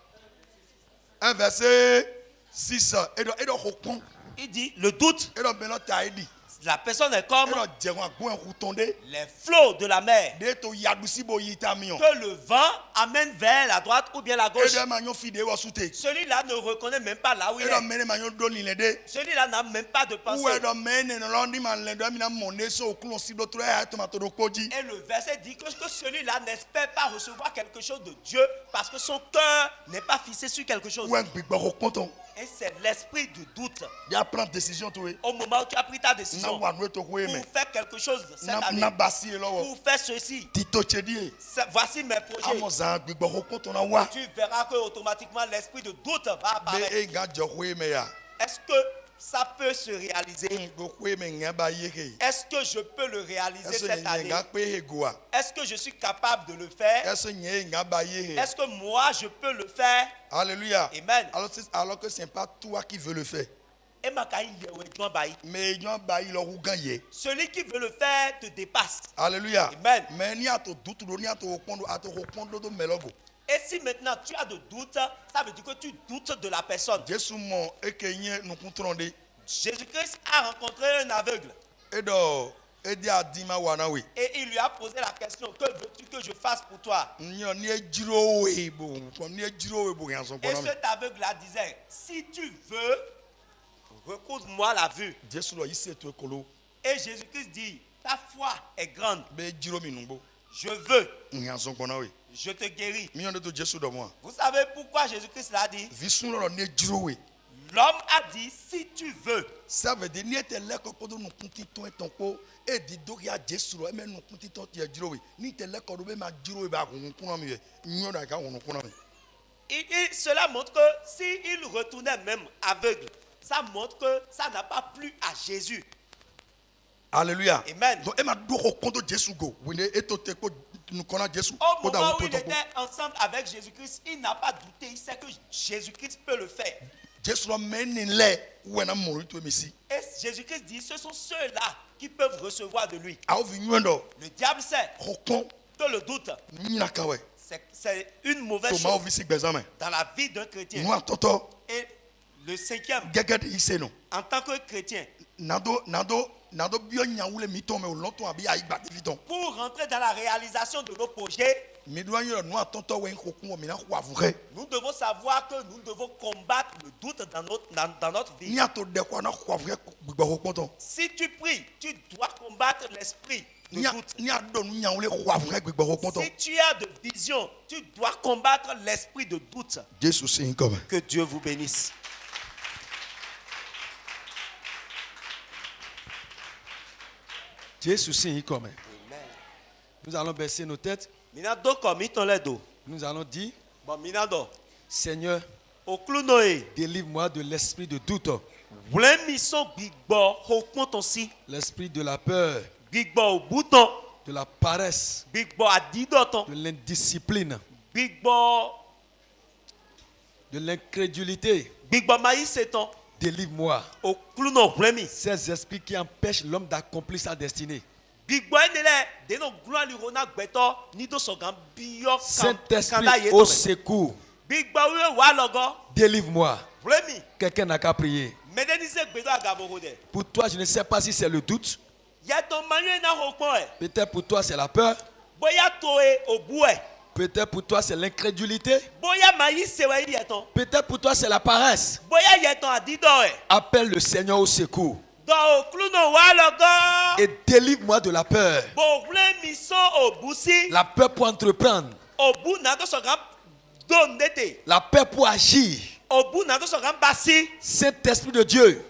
1 verset 6. Il dit, le doute, la personne est comme les flots de la mer que le vent amène vers la droite ou bien la gauche. Celui-là ne reconnaît même pas là où il est. Celui-là n'a même pas de pensée. Et le verset dit que celui-là n'espère pas recevoir quelque chose de Dieu parce que son cœur n'est pas fixé sur quelque chose. Et c'est l'esprit du doute. Au moment où tu as pris ta décision pour faire quelque chose cette année, pour faire ceci, voici mes projets. Tu verras que automatiquement l'esprit de doute va apparaître. Est-ce que ça peut se réaliser? Gokwe me nya ba yeke. Est-ce que je peux le réaliser Est-ce cette nya année? nga pe hegoa. Est-ce que je suis capable de le faire? Est-ce nya nga ba yeke. Est-ce que moi je peux le faire? Alléluia. Amen. Alors que ce n'est pas toi qui veux le faire. Et ma kaï yewe dwan bayi. Mais nya ba yi lo hu ganye. Celui qui veut le faire te dépasse. Alléluia. Amen. Mais ni ato dutu do ni ato opondo do melogo. Et si maintenant tu as de doutes, ça veut dire que tu doutes de la personne. Jésus mon ekenye nous contronde. Jésus-Christ a rencontré un aveugle Edo edi adima wanawe. et il lui a posé la question, que veux-tu que je fasse pour toi? Nyo ni ejiro we bo, ni ejiro we bo yan son Et kono. cet aveugle-là disait, si tu veux, recouvre-moi la vue. Jésus lo yise to kolo. Et Jésus-Christ dit, ta foi est grande, Be ejiro mi nungbo. je veux, Yan son kono we. je te guéris. Mi yon de to Jésus do moi. Vous savez pourquoi Jésus-Christ l'a dit? Visun lo ni ejiro we. L'homme a dit, si tu veux. Ça veut dire ni ete leko kodo nu kunti ton eton ko e di do ya Jésus lo e me nu kunti ton ti ejiro we. Ni te leko do be ma jiro we ba kun kuna mi we. Nyo da ka kun kuna mi. Cela montre que s'il retournait même aveugle, ça montre que ça n'a pas plu à Jésus. Alléluia. Amen. Donc e ma do ko kondo Jésus go. We eto te ko nu kona Jésus. Au Ko da moment wu où il poto ko. était ensemble avec Jésus-Christ, il n'a pas douté, il sait que Jésus-Christ peut le faire. Jésus lo meni le we na mo to mi si. Et Jésus-Christ dit, ce sont ceux-là qui peuvent recevoir de lui. A o vi nyendo. Le diable sait Kokon que le doute, nyina ka we. c'est une mauvaise To ma o chose vi si gbezame. dans la vie d'un chrétien. Nu atoto Et le cinquième, gege de ise no. en tant que chrétien, Nado bio nyawule mi ton me o lonton abi ayi gba de viton. pour rentrer dans la réalisation de nos projets, Mi do anyo nu atoto we kokun o mi na kwa vure. nous devons savoir que nous devons combattre le doute dans notre vie. Ni ato de kwa na kwa vure gbigbo hoponton. Si tu pries, tu dois combattre l'esprit de doute. Ni ado nu nyawule kwa vure gbigbo hoponton. Si tu as de vision, tu dois combattre l'esprit de doute. Jésus c'est comme. Que Dieu vous bénisse. Jésus signe comme. Nous allons baisser nos têtes. Minado comme ton ledo. Nous allons dire, Bon minado. Seigneur, Oklunoe. délivre-moi de l'esprit de doute, Vle mission bigbo hokmonton si. l'esprit de la peur, Bigbo bouton. de la paresse, Bigbo adidoton. de l'indiscipline, Bigbo de l'incrédulité. Bigbo maïseton. Délivre-moi. Okluno vlemi. Ces esprits qui empêchent l'homme d'accomplir sa destinée. Bigbo enele. Deno gloire lirona gbeto. Nido sogan biyo Saint-Esprit au secours. Bigbo we wa logo. Délivre-moi. Vlemi. Quelqu'un n'a qu'à prier. Medenize gbedo agaborode. Pour toi, je ne sais pas si c'est le doute. Yaton manu na hokpon e. Peut-être pour toi, c'est la peur. Boya toe obu e. Peut-être pour toi, c'est l'incrédulité. Boya maïsewe yeton. Peut-être pour toi, c'est la paresse. Boya yeton adido e. Appelle le Seigneur au secours. Do okluno wa logo. Et délivre-moi de la peur. Bo vle mission obusi. La peur pour entreprendre. Obu na do sogan dondete. La peur pour agir. Obu na do sogan basi. Saint-Esprit de Dieu,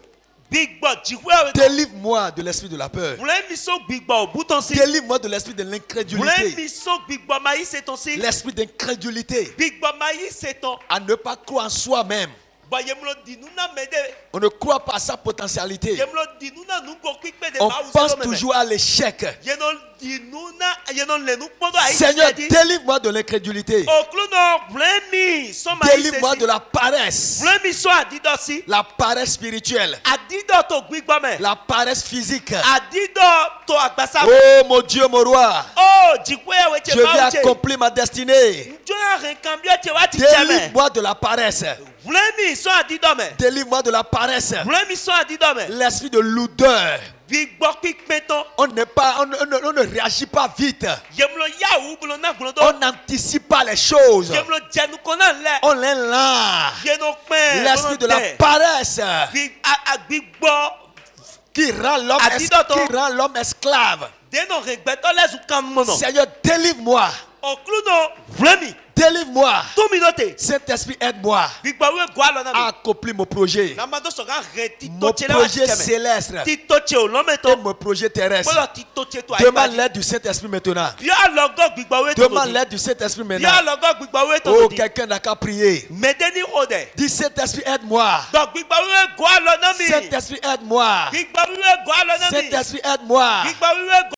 Bigbo jiwe. délivre-moi de l'esprit de la peur. Vle mission bigbo obu ton si. Délivre-moi de l'esprit de Vle l'incrédulité. mission bigbo maïseton si. L'esprit d'incrédulité. Bigbo maïseton. À ne pas croire en soi-même. Bo yemlo dinuna mede. On ne croit pas à sa potentialité. Yemlo dinuna nugo kwikpe de On ba pense uzelo meme. toujours à l'échec. Yenon dinuna yenon lenu podo aïe. Seigneur, délivre-moi de l'incrédulité. Okluno vlemi so Délivre-moi maïse. de la paresse. Vlemi so adido si. La paresse spirituelle. Adido to gbigbo me. La paresse physique. Adido to agbasa. Oh mon Dieu, mon roi. Oh, jikwe we Je che vais ba uche. accomplir ma destinée. Njona renkambio che wa ti cheme. Délivre-moi de la paresse. Vlemi so adido me. Délivre-moi de la paresse. Vlemi so adido me. L'esprit de l'odeur. Gbigbo kwikpeton. On ne réagit pas vite. Yemlo ya ubulo na glodo. On n'anticipe pas les choses. Yemlo jenu kona le. On est là. Yeno pen. L'esprit de la paresse Gbigbo. qui rend l'homme esclave. Deno regbeto lezu kamono. Seigneur, délivre-moi. Okluno vlemi. Délivre-moi. Tuminote. Saint-Esprit, aide-moi Gbigbo we gwalo na à mi. accomplir mon projet. Namado soga reti Mon toche le wa projet cheme. céleste Ti toche o et lometo. mon projet terrestre. Bolo ti toche to Demande aibadi. l'aide du Saint-Esprit maintenant. Bia logo gbigbo we to. Demande l'aide du Saint-Esprit Bia maintenant. logo gbigbo we to. Oh, quelqu'un n'a qu'à prier. Medeni ode. Dis Saint-Esprit, aide-moi Donc gbigbo we go alona mi. Saint-Esprit, aide-moi. Gbigba wiwe go alona mi. Saint-Esprit, aide-moi. Gbigba wiwe